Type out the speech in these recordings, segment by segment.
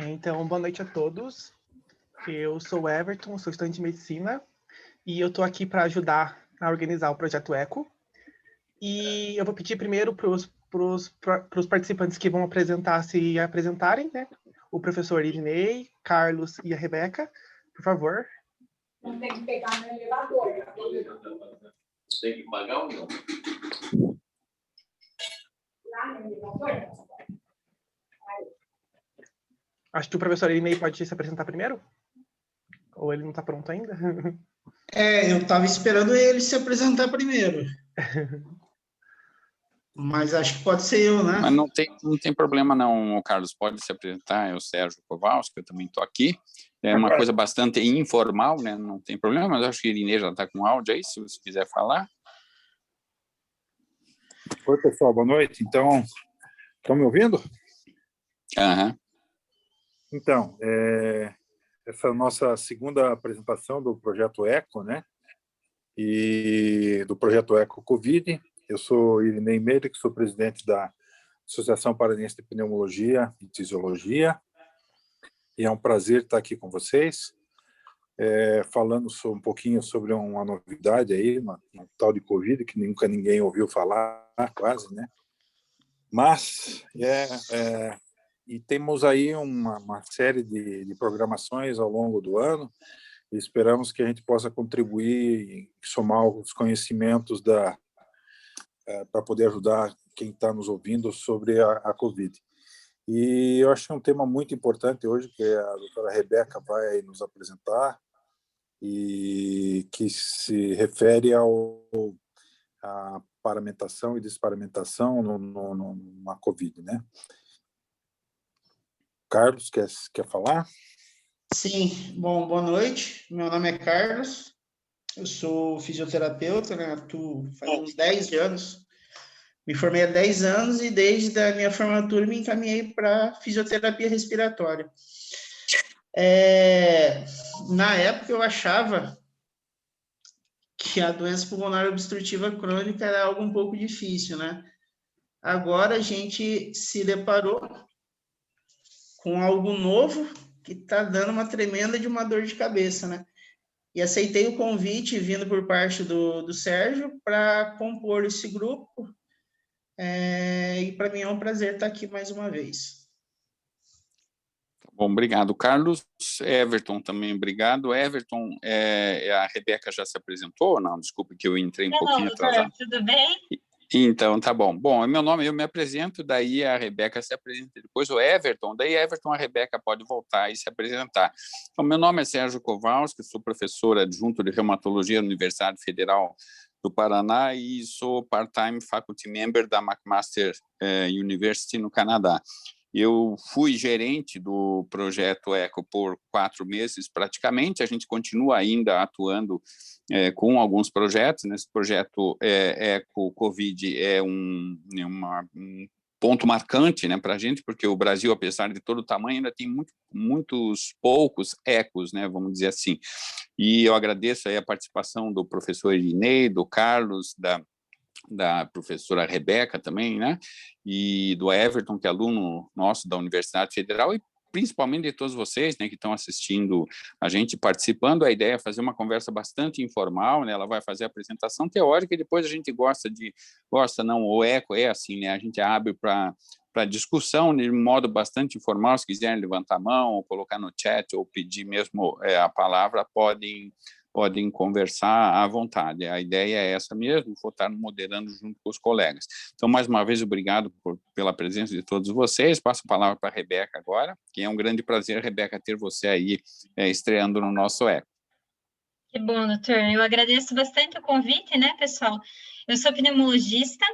Então, boa noite a todos. Eu sou o Everton, sou estudante de medicina e eu estou aqui para ajudar a organizar o projeto ECO. E eu vou pedir primeiro para os participantes que vão apresentar se apresentarem, né? O professor Irinei, Carlos e a Rebeca, por favor. Não tem que pegar no elevador. Tem que pagar ou não? Lá no elevador? Acho que o professor Irinei pode se apresentar primeiro? Ou ele não está pronto ainda? Eu estava esperando ele se apresentar primeiro. Mas acho que pode ser eu, né? Mas não tem problema não, Carlos, pode se apresentar, eu, Sérgio Kowalski, eu também estou aqui. É uma coisa bastante informal, né? Não tem problema, mas acho que a Irinei já está com áudio aí, se você quiser falar. Oi, pessoal, boa noite. Então, estão me ouvindo? Aham. Então, essa é a nossa segunda apresentação do Projeto ECO, né? E do Projeto ECO Covid. Eu sou Irinei Meire, que sou presidente da Associação Paranense de Pneumologia e Fisiologia. E é um prazer estar aqui com vocês, falando um pouquinho sobre uma novidade aí, uma tal de Covid, que nunca ninguém ouviu falar, quase, né? Mas, e temos aí uma série de programações ao longo do ano e esperamos que a gente possa contribuir e somar os conhecimentos para poder ajudar quem está nos ouvindo sobre a Covid. E eu acho que é um tema muito importante hoje, que a doutora Rebeca vai nos apresentar, e que se refere à paramentação e desparamentação na Covid, né? Carlos, quer falar? Sim, bom, boa noite. Meu nome é Carlos, eu sou fisioterapeuta, né? Atuo faz uns 10 anos. Me formei há 10 anos e desde a minha formatura me encaminhei para fisioterapia respiratória. Na época eu achava que a doença pulmonar obstrutiva crônica era algo um pouco difícil, né? Agora a gente se deparou com algo novo que está dando uma tremenda de uma dor de cabeça, né? E aceitei o convite vindo por parte do Sérgio para compor esse grupo, e para mim é um prazer estar aqui mais uma vez. Bom, obrigado, Carlos. Everton também, obrigado. Everton, a Rebeca já se apresentou ou não? Desculpe que eu entrei um pouquinho atrasado. Tudo bem? Então, tá bom. Bom, meu nome, eu me apresento, daí a Rebeca se apresenta, depois o Everton, daí Everton, a Rebeca pode voltar e se apresentar. Então, meu nome é Sérgio Kowalski, sou professor adjunto de reumatologia na Universidade Federal do Paraná e sou part-time faculty member da McMaster University no Canadá. Eu fui gerente do projeto ECO por 4 meses, praticamente. A gente continua ainda atuando com alguns projetos. Nesse projeto ECO Covid é um ponto marcante, né, para a gente, porque o Brasil, apesar de todo o tamanho, ainda tem muitos poucos ecos, né, vamos dizer assim. E eu agradeço aí a participação do professor Irinei, do Carlos, da professora Rebeca também, né, e do Everton, que é aluno nosso da Universidade Federal, e principalmente de todos vocês, né, que estão assistindo a gente, participando. A ideia é fazer uma conversa bastante informal, né, ela vai fazer a apresentação teórica e depois a gente o ECO é assim, né, a gente abre para discussão de modo bastante informal. Se quiserem levantar a mão, ou colocar no chat, ou pedir mesmo a palavra, podem conversar à vontade. A ideia é essa mesmo, vou estar moderando junto com os colegas. Então, mais uma vez, obrigado pela presença de todos vocês. Passo a palavra para a Rebeca agora, que é um grande prazer, Rebeca, ter você aí estreando no nosso ECO. Que bom, doutor. Eu agradeço bastante o convite, né, pessoal? Eu sou pneumologista,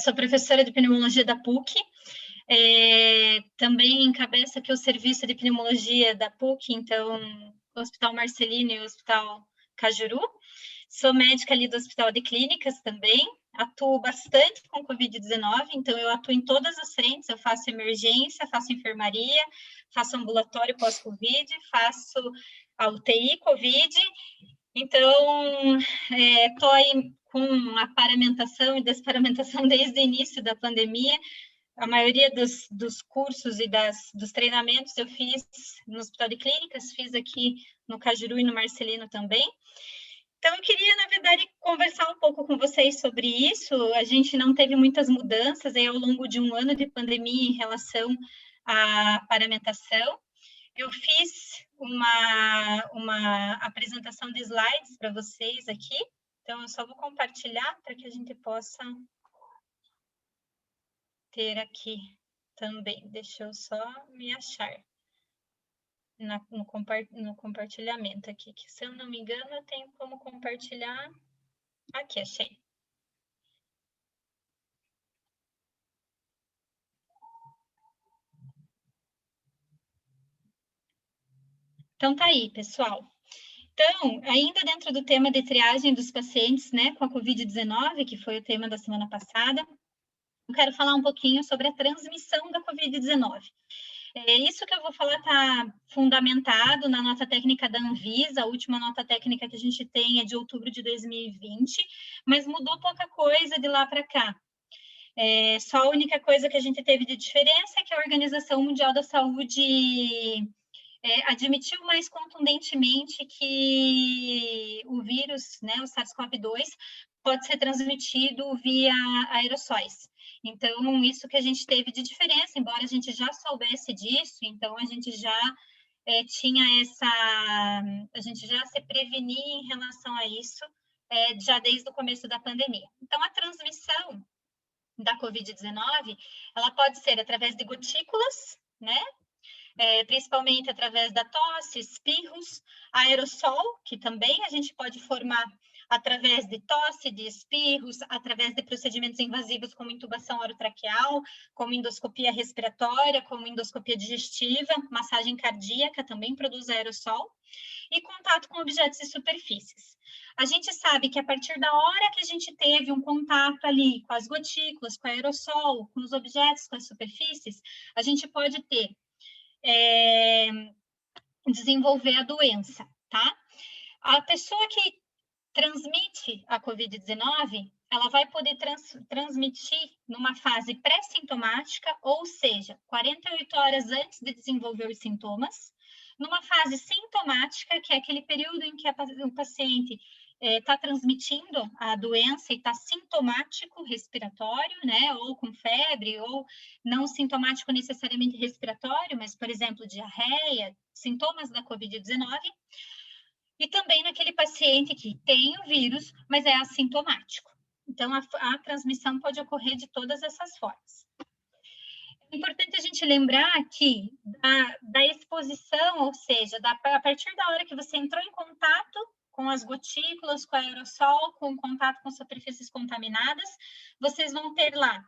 sou professora de pneumologia da PUC, também encabeço aqui o serviço de pneumologia da PUC, então, o Hospital Marcelino e o Hospital Cajuru. Sou médica ali do Hospital de Clínicas também, atuo bastante com Covid-19, então eu atuo em todas as frentes, eu faço emergência, faço enfermaria, faço ambulatório pós-Covid, faço a UTI Covid, então estou aí com a paramentação e desparamentação desde o início da pandemia. A maioria dos cursos e dos treinamentos eu fiz no Hospital de Clínicas, fiz aqui no Cajuru e no Marcelino também. Então, eu queria, na verdade, conversar um pouco com vocês sobre isso. A gente não teve muitas mudanças aí ao longo de um ano de pandemia em relação à paramentação. Eu fiz uma apresentação de slides para vocês aqui, então eu só vou compartilhar para que a gente possa ter aqui também. Deixa eu só me achar no compartilhamento aqui, que se eu não me engano eu tenho como compartilhar. Aqui, achei. Então tá aí, pessoal. Então, ainda dentro do tema de triagem dos pacientes, né, com a Covid-19, que foi o tema da semana passada, eu quero falar um pouquinho sobre a transmissão da Covid-19. Isso que eu vou falar está fundamentado na nota técnica da Anvisa. A última nota técnica que a gente tem é de outubro de 2020, mas mudou pouca coisa de lá para cá. Só a única coisa que a gente teve de diferença é que a Organização Mundial da Saúde admitiu mais contundentemente que o vírus, né, o SARS-CoV-2, pode ser transmitido via aerossóis. Então, isso que a gente teve de diferença, embora a gente já soubesse disso, então a gente já a gente já se prevenia em relação a isso, já desde o começo da pandemia. Então, a transmissão da Covid-19, ela pode ser através de gotículas, né? Principalmente através da tosse, espirros, aerossol, que também a gente pode formar através de tosse, de espirros, através de procedimentos invasivos como intubação orotraqueal, como endoscopia respiratória, como endoscopia digestiva, massagem cardíaca também produz aerossol, e contato com objetos e superfícies. A gente sabe que a partir da hora que a gente teve um contato ali com as gotículas, com o aerossol, com os objetos, com as superfícies, a gente pode ter desenvolver a doença, tá? A pessoa que transmite a Covid-19, ela vai poder transmitir numa fase pré-sintomática, ou seja, 48 horas antes de desenvolver os sintomas, numa fase sintomática, que é aquele período em que o paciente está transmitindo a doença e está sintomático respiratório, né, ou com febre, ou não sintomático necessariamente respiratório, mas, por exemplo, diarreia, sintomas da Covid-19, e também naquele paciente que tem o vírus, mas é assintomático. Então, a transmissão pode ocorrer de todas essas formas. É importante a gente lembrar que da exposição, ou seja, a partir da hora que você entrou em contato com as gotículas, com o aerossol, com contato com superfícies contaminadas, vocês vão ter lá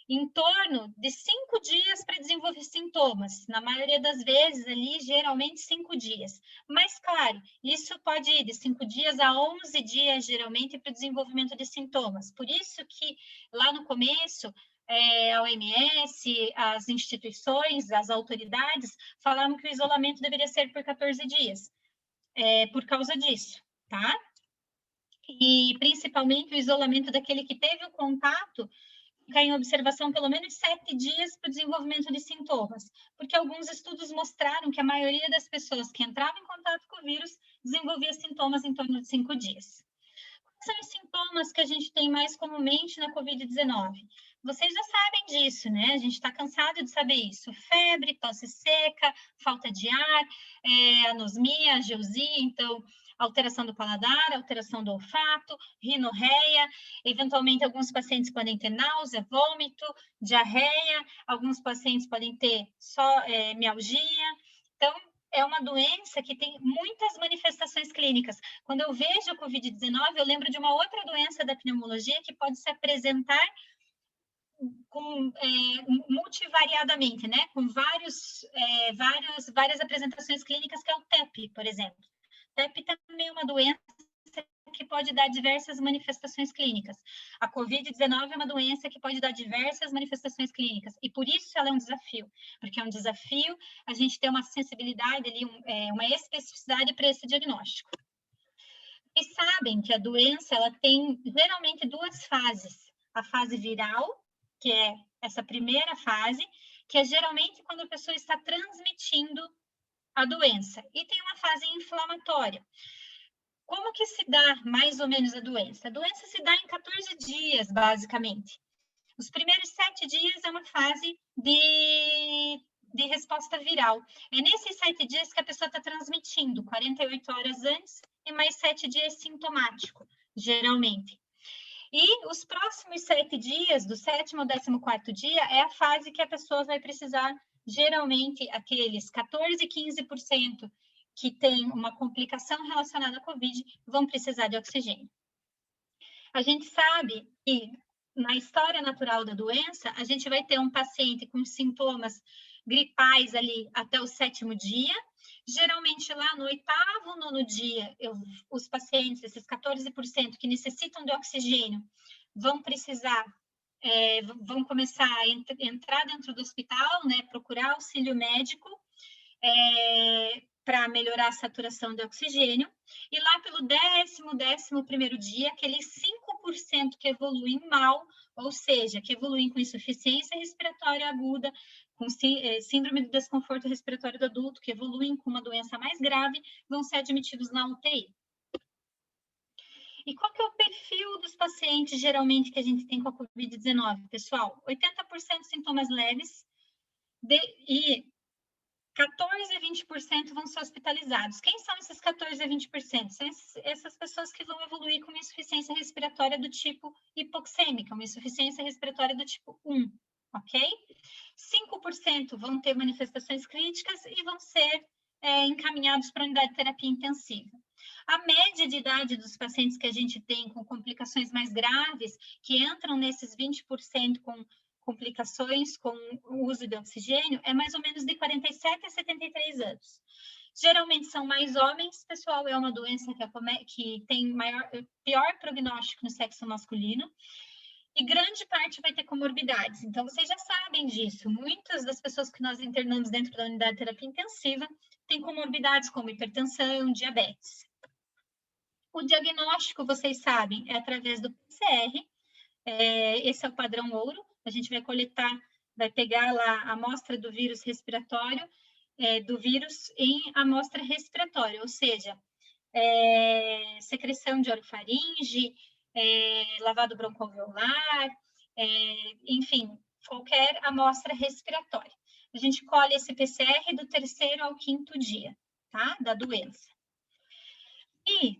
em torno de 5 dias para desenvolver sintomas. Na maioria das vezes, ali, geralmente 5 dias. Mas, claro, isso pode ir de 5 dias a 11 dias, geralmente, para o desenvolvimento de sintomas. Por isso que, lá no começo, a OMS, as instituições, as autoridades, falaram que o isolamento deveria ser por 14 dias, por causa disso, tá? E, principalmente, o isolamento daquele que teve o contato ficar em observação pelo menos 7 dias para o desenvolvimento de sintomas, porque alguns estudos mostraram que a maioria das pessoas que entravam em contato com o vírus desenvolvia sintomas em torno de 5 dias. Quais são os sintomas que a gente tem mais comumente na Covid-19? Vocês já sabem disso, né? A gente está cansado de saber isso. Febre, tosse seca, falta de ar, anosmia, ageusia, então alteração do paladar, alteração do olfato, rinorreia, eventualmente alguns pacientes podem ter náusea, vômito, diarreia, alguns pacientes podem ter só mialgia. Então, é uma doença que tem muitas manifestações clínicas. Quando eu vejo a Covid-19, eu lembro de uma outra doença da pneumologia que pode se apresentar multivariadamente, né? Com várias apresentações clínicas, que é o TEP, por exemplo. TEP também é uma doença que pode dar diversas manifestações clínicas. A Covid-19 é uma doença que pode dar diversas manifestações clínicas, e por isso ela é um desafio, porque é um desafio a gente ter uma sensibilidade ali, uma especificidade para esse diagnóstico. E sabem que a doença, ela tem geralmente 2 fases. A fase viral, que é essa primeira fase, que é geralmente quando a pessoa está transmitindo a doença, e tem uma fase inflamatória. Como que se dá mais ou menos a doença? A doença se dá em 14 dias, basicamente. Os primeiros 7 dias é uma fase de resposta viral. É nesses 7 dias que a pessoa está transmitindo, 48 horas antes, e mais 7 dias sintomático, geralmente. E os próximos 7 dias, do 7º ao 14º dia, é a fase que a pessoa vai precisar, geralmente, aqueles 14, 15% que tem uma complicação relacionada à Covid, vão precisar de oxigênio. A gente sabe que, na história natural da doença, a gente vai ter um paciente com sintomas gripais ali até o 7º dia. Geralmente, lá no 8º, 9º dia, os pacientes, esses 14% que necessitam de oxigênio, vão precisar, vão começar a entrar dentro do hospital, né, procurar auxílio médico, para melhorar a saturação de oxigênio, e lá pelo 11º dia, aqueles 5% que evoluem mal, ou seja, que evoluem com insuficiência respiratória aguda, com síndrome de desconforto respiratório do adulto, que evoluem com uma doença mais grave, vão ser admitidos na UTI. E qual que é o perfil dos pacientes, geralmente, que a gente tem com a Covid-19, pessoal? 80% sintomas leves, e 14 a 20% vão ser hospitalizados. Quem são esses 14 a 20%? São essas pessoas que vão evoluir com uma insuficiência respiratória do tipo hipoxêmica, uma insuficiência respiratória do tipo 1, ok? 5% vão ter manifestações críticas e vão ser encaminhados para a unidade de terapia intensiva. A média de idade dos pacientes que a gente tem com complicações mais graves, que entram nesses 20% com complicações com o uso de oxigênio, é mais ou menos de 47 a 73 anos. Geralmente são mais homens, pessoal, é uma doença que tem pior prognóstico no sexo masculino, e grande parte vai ter comorbidades. Então, vocês já sabem disso. Muitas das pessoas que nós internamos dentro da unidade de terapia intensiva têm comorbidades como hipertensão, diabetes. O diagnóstico, vocês sabem, é através do PCR. Esse é o padrão ouro. A gente vai coletar, vai pegar lá a amostra do vírus respiratório, do vírus em amostra respiratória, ou seja, secreção de orofaringe, lavado broncoalveolar, enfim, qualquer amostra respiratória. A gente colhe esse PCR do 3º ao 5º dia, tá? Da doença. E,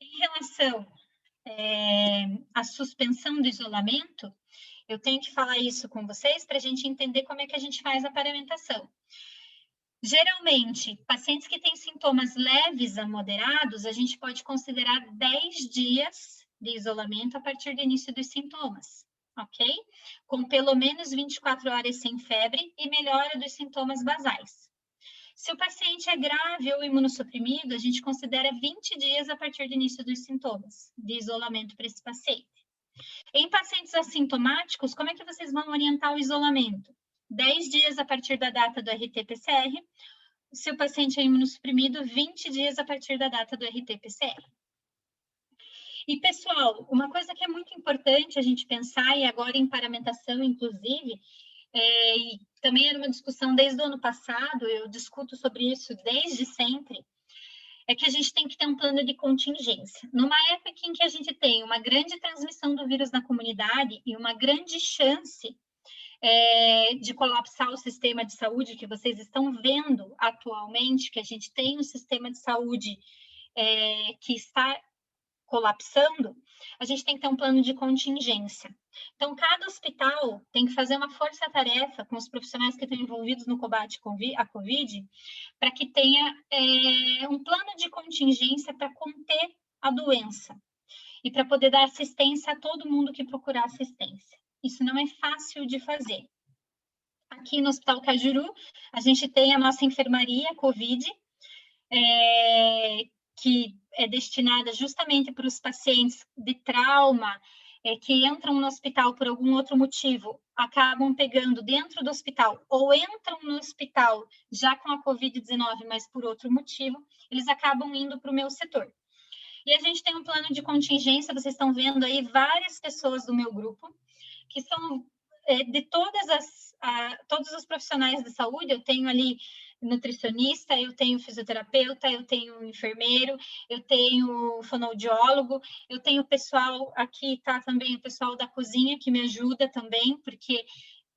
em relação à suspensão do isolamento, eu tenho que falar isso com vocês para a gente entender como é que a gente faz a paramentação. Geralmente, pacientes que têm sintomas leves a moderados, a gente pode considerar 10 dias de isolamento a partir do início dos sintomas, ok? Com pelo menos 24 horas sem febre e melhora dos sintomas basais. Se o paciente é grave ou imunossuprimido, a gente considera 20 dias a partir do início dos sintomas de isolamento para esse paciente. Em pacientes assintomáticos, como é que vocês vão orientar o isolamento? 10 dias a partir da data do RT-PCR. Se o paciente é imunossuprimido, 20 dias a partir da data do RT-PCR. E, pessoal, uma coisa que é muito importante a gente pensar, e agora em paramentação, inclusive, e também era uma discussão desde o ano passado, eu discuto sobre isso desde sempre, é que a gente tem que ter um plano de contingência. Numa época em que a gente tem uma grande transmissão do vírus na comunidade e uma grande chance de colapsar o sistema de saúde, que vocês estão vendo atualmente, que a gente tem um sistema de saúde que está colapsando, a gente tem que ter um plano de contingência. Então, cada hospital tem que fazer uma força-tarefa com os profissionais que estão envolvidos no combate à Covid, para que tenha um plano de contingência para conter a doença e para poder dar assistência a todo mundo que procurar assistência. Isso não é fácil de fazer. Aqui no Hospital Cajuru, a gente tem a nossa enfermaria Covid, que é destinada justamente para os pacientes de trauma, que entram no hospital por algum outro motivo, acabam pegando dentro do hospital, ou entram no hospital já com a Covid-19, mas por outro motivo, eles acabam indo para o meu setor. E a gente tem um plano de contingência, vocês estão vendo aí várias pessoas do meu grupo, que são de todos os profissionais de saúde. Eu tenho ali nutricionista, eu tenho fisioterapeuta, eu tenho enfermeiro, eu tenho fonoaudiólogo, eu tenho pessoal, aqui está também o pessoal da cozinha que me ajuda também, porque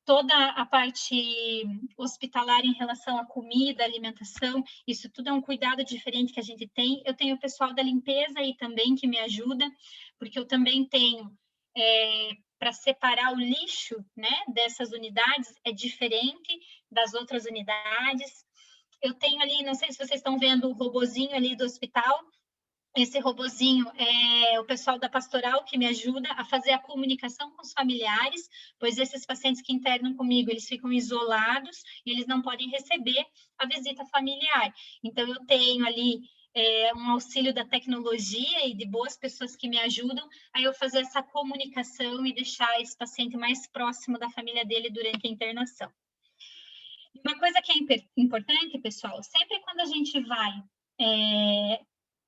toda a parte hospitalar em relação à comida, alimentação, isso tudo é um cuidado diferente que a gente tem. Eu tenho o pessoal da limpeza aí também que me ajuda, porque eu também tenho para separar o lixo, né, dessas unidades, é diferente das outras unidades. Eu tenho ali, não sei se vocês estão vendo o robozinho ali do hospital. Esse robozinho é o pessoal da pastoral que me ajuda a fazer a comunicação com os familiares, pois esses pacientes que internam comigo, eles ficam isolados e eles não podem receber a visita familiar. Então, eu tenho ali um auxílio da tecnologia e de boas pessoas que me ajudam a eu fazer essa comunicação e deixar esse paciente mais próximo da família dele durante a internação. Uma coisa que é importante, pessoal, sempre quando a gente vai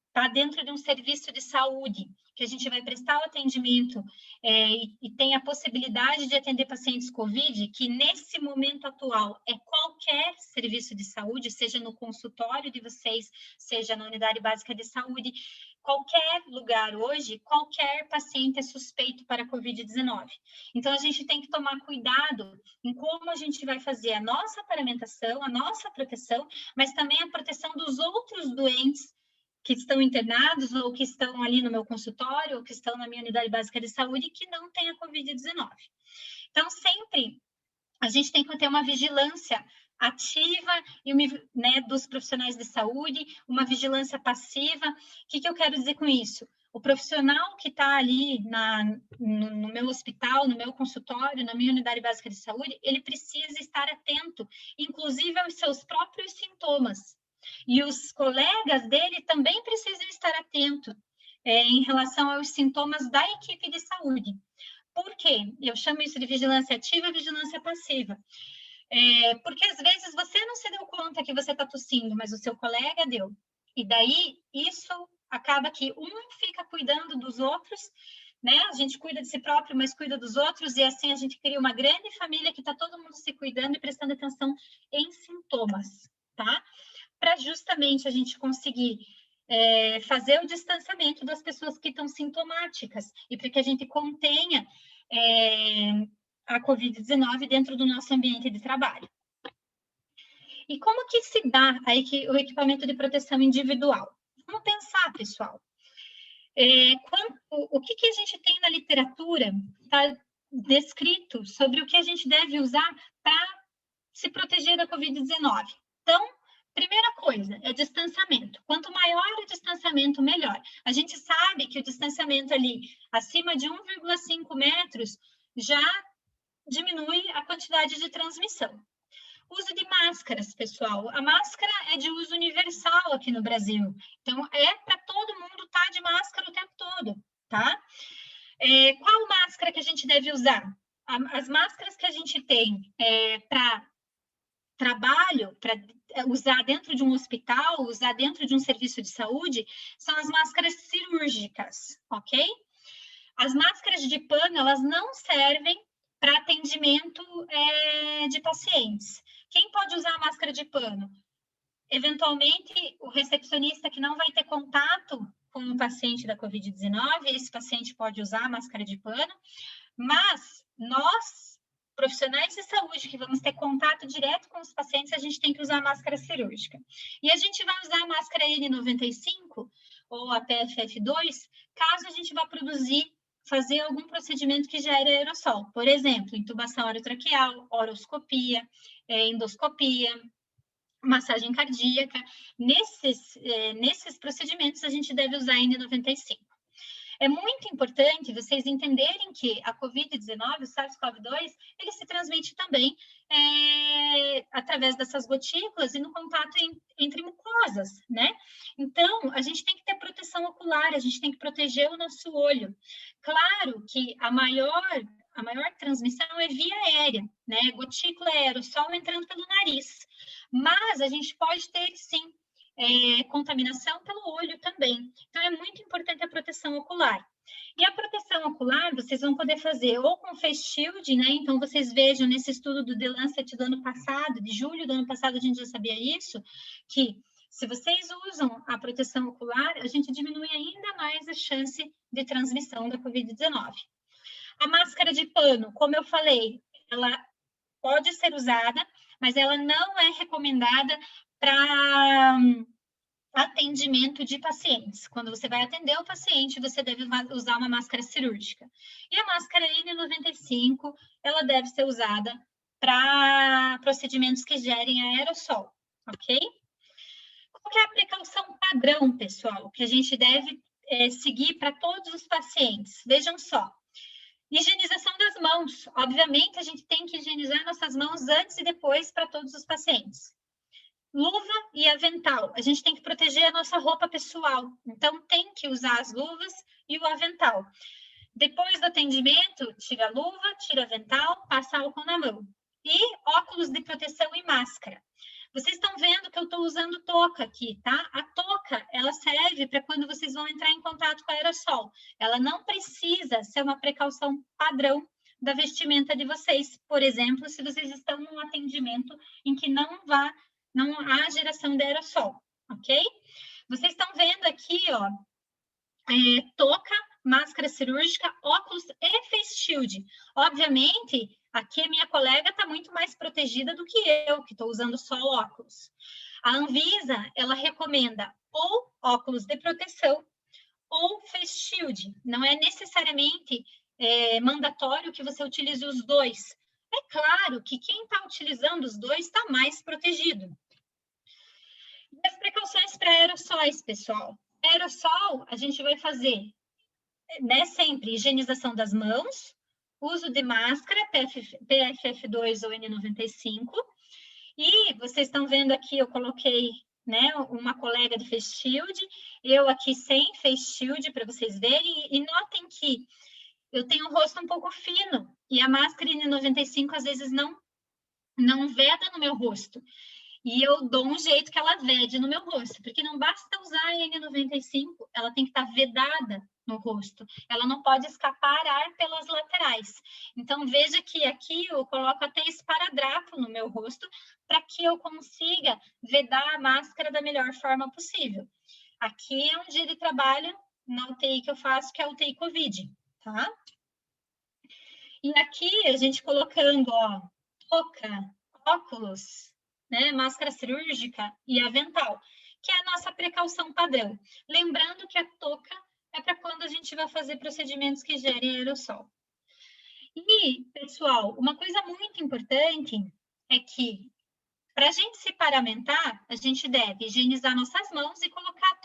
estar dentro de um serviço de saúde, que a gente vai prestar o atendimento e tem a possibilidade de atender pacientes COVID, que nesse momento atual é qualquer serviço de saúde, seja no consultório de vocês, seja na unidade básica de saúde, qualquer lugar hoje, qualquer paciente é suspeito para a Covid-19. Então, a gente tem que tomar cuidado em como a gente vai fazer a nossa paramentação, a nossa proteção, mas também a proteção dos outros doentes que estão internados ou que estão ali no meu consultório ou que estão na minha unidade básica de saúde que não tem a Covid-19. Então, sempre a gente tem que ter uma vigilância ativa e né, dos profissionais de saúde, uma vigilância passiva. O que eu quero dizer com isso? O profissional que está ali no meu hospital, no meu consultório, na minha unidade básica de saúde, ele precisa estar atento, inclusive aos seus próprios sintomas. E os colegas dele também precisam estar atentos em relação aos sintomas da equipe de saúde. Por quê? Eu chamo isso de vigilância ativa e vigilância passiva. Porque às vezes você não se deu conta que você está tossindo, mas o seu colega deu. E daí isso acaba que um fica cuidando dos outros, né? A gente cuida de si próprio, mas cuida dos outros, e assim a gente cria uma grande família que está todo mundo se cuidando e prestando atenção em sintomas, tá? Para justamente a gente conseguir fazer o distanciamento das pessoas que estão sintomáticas e para que a gente contenha a Covid-19 dentro do nosso ambiente de trabalho. E como que se dá aí o equipamento de proteção individual? Vamos pensar, pessoal. O que a gente tem na literatura está descrito sobre o que a gente deve usar para se proteger da Covid-19. Então, primeira coisa é distanciamento. Quanto maior o distanciamento, melhor. A gente sabe que o distanciamento ali acima de 1,5 metros já diminui a quantidade de transmissão. Uso de máscaras, pessoal. A máscara é de uso universal aqui no Brasil. Então, é para todo mundo estar de máscara o tempo todo, tá? Qual máscara que a gente deve usar? As máscaras que a gente tem para trabalho, para usar dentro de um hospital, usar dentro de um serviço de saúde, são as máscaras cirúrgicas, ok? As máscaras de pano, elas não servem para atendimento de pacientes. Quem pode usar a máscara de pano? Eventualmente, o recepcionista que não vai ter contato com o paciente da Covid-19, esse paciente pode usar a máscara de pano, mas nós, profissionais de saúde, que vamos ter contato direto com os pacientes, a gente tem que usar a máscara cirúrgica. E a gente vai usar a máscara N95 ou a PFF2, caso a gente vá fazer algum procedimento que gere aerossol. Por exemplo, intubação orotraqueal, oroscopia, endoscopia, massagem cardíaca. Nesses procedimentos, a gente deve usar N95. É muito importante vocês entenderem que a Covid-19, o SARS-CoV-2, ele se transmite também através dessas gotículas e no contato entre mucosas, né? Então, a gente tem que ter proteção ocular, a gente tem que proteger o nosso olho. Claro que a maior transmissão é via aérea, né? Gotícula aerossol entrando pelo nariz. Mas a gente pode ter, sim, contaminação pelo olho também. Então, é muito importante a proteção ocular. E a proteção ocular, vocês vão poder fazer ou com face shield, né? Então, vocês vejam nesse estudo do The Lancet do ano passado, de julho do ano passado, a gente já sabia isso, que se vocês usam a proteção ocular, a gente diminui ainda mais a chance de transmissão da Covid-19. A máscara de pano, como eu falei, ela pode ser usada, mas ela não é recomendada para atendimento de pacientes. Quando você vai atender o paciente, você deve usar uma máscara cirúrgica. E a máscara N95, ela deve ser usada para procedimentos que gerem aerossol, ok? Qual que é a precaução padrão, pessoal, que a gente deve seguir para todos os pacientes? Vejam só. Higienização das mãos. Obviamente, a gente tem que higienizar nossas mãos antes e depois para todos os pacientes. Luva e avental. A gente tem que proteger a nossa roupa pessoal. Então, tem que usar as luvas e o avental. Depois do atendimento, tira a luva, tira o avental, passa álcool na mão. E óculos de proteção e máscara. Vocês estão vendo que eu estou usando touca aqui, tá? A touca, ela serve para quando vocês vão entrar em contato com aerossol. Ela não precisa ser uma precaução padrão da vestimenta de vocês. Por exemplo, se vocês estão num atendimento em que não há geração de aerossol, ok? Vocês estão vendo aqui, ó, touca, máscara cirúrgica, óculos e face shield. Obviamente, aqui a minha colega está muito mais protegida do que eu, que estou usando só óculos. A Anvisa, ela recomenda ou óculos de proteção ou face shield. Não é necessariamente mandatório que você utilize os dois. É claro que quem está utilizando os dois está mais protegido. E as precauções para aerossóis, pessoal. Aerossol, a gente vai fazer, né, sempre higienização das mãos, uso de máscara, PFF2 ou N95. E vocês estão vendo aqui, eu coloquei, né, uma colega de face shield, eu aqui sem face shield, para vocês verem. E notem que eu tenho um rosto um pouco fino, e a máscara N95 às vezes não veda no meu rosto. E eu dou um jeito que ela vede no meu rosto, porque não basta usar a N95, ela tem que estar vedada no rosto. Ela não pode escapar ar pelas laterais. Então, veja que aqui eu coloco até esparadrapo no meu rosto, para que eu consiga vedar a máscara da melhor forma possível. Aqui é um dia de trabalho na UTI que eu faço, que é a UTI COVID, tá? E aqui a gente colocando, ó, touca, óculos, né, máscara cirúrgica e avental, que é a nossa precaução padrão. Lembrando que a touca é para quando a gente vai fazer procedimentos que gerem aerossol. E, pessoal, uma coisa muito importante é que, para a gente se paramentar, a gente deve higienizar nossas mãos e colocar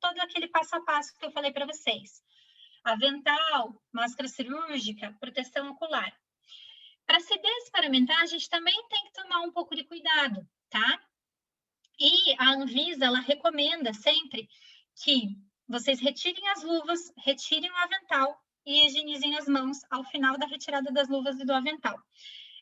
todo aquele passo a passo que eu falei para vocês. avental, máscara cirúrgica, proteção ocular. Para se desparamentar, a gente também tem que tomar um pouco de cuidado, tá? E a Anvisa, ela recomenda sempre que vocês retirem as luvas, retirem o avental e higienizem as mãos ao final da retirada das luvas e do avental.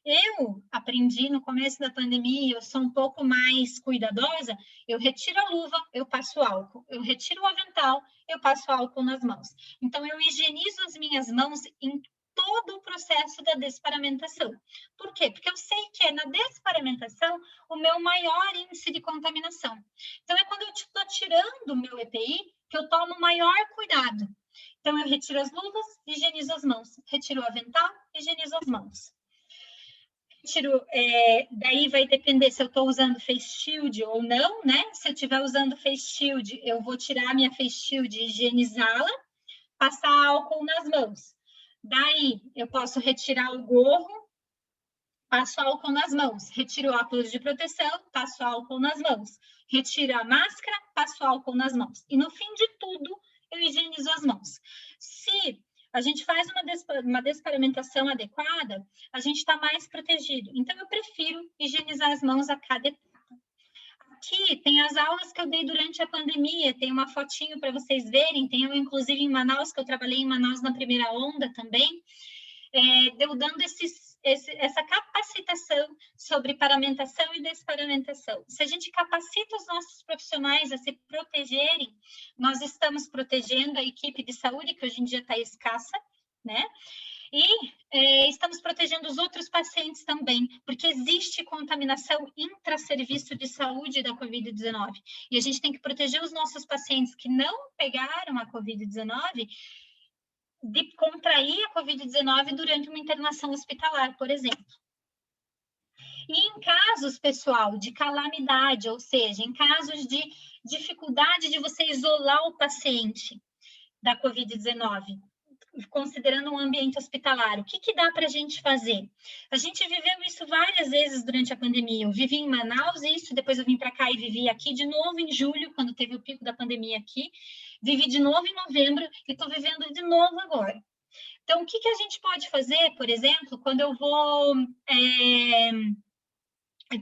Eu aprendi no começo da pandemia, eu sou um pouco mais cuidadosa, eu retiro a luva, eu passo álcool. Eu retiro o avental, eu passo álcool nas mãos. Então, eu higienizo as minhas mãos em todo o processo da desparamentação. Por quê? Porque eu sei que é na desparamentação o meu maior índice de contaminação. Então, é quando eu estou tirando o meu EPI que eu tomo maior cuidado. Então, eu retiro as luvas, higienizo as mãos. Retiro o avental, higienizo as mãos. Daí vai depender se eu estou usando face shield ou não, né? Se eu estiver usando face shield, eu vou tirar a minha face shield e higienizá-la, passar álcool nas mãos. Daí, eu posso retirar o gorro, passo álcool nas mãos. Retiro o óculos de proteção, passo álcool nas mãos. Retiro a máscara, passo álcool nas mãos. E no fim de tudo, eu higienizo as mãos. Se a gente faz uma desparamentação adequada, a gente está mais protegido. Então, eu prefiro higienizar as mãos a cada etapa. Aqui tem as aulas que eu dei durante a pandemia, tem uma fotinho para vocês verem, tem eu, inclusive, em Manaus, que eu trabalhei em Manaus na primeira onda também, eu dando essa capacitação sobre paramentação e desparamentação. Se a gente capacita os nossos profissionais a se protegerem, nós estamos protegendo a equipe de saúde, que hoje em dia está escassa, né? E estamos protegendo os outros pacientes também, porque existe contaminação intraserviço de saúde da Covid-19. E a gente tem que proteger os nossos pacientes que não pegaram a Covid-19 de contrair a Covid-19 durante uma internação hospitalar, por exemplo. E em casos, pessoal, de calamidade, ou seja, em casos de dificuldade de você isolar o paciente da Covid-19, considerando um ambiente hospitalar, o que dá para a gente fazer? A gente viveu isso várias vezes durante a pandemia. Eu vivi em Manaus, isso, depois eu vim para cá e vivi aqui de novo em julho, quando teve o pico da pandemia aqui. Vivi de novo em novembro e estou vivendo de novo agora. Então, o que a gente pode fazer, por exemplo, quando eu vou...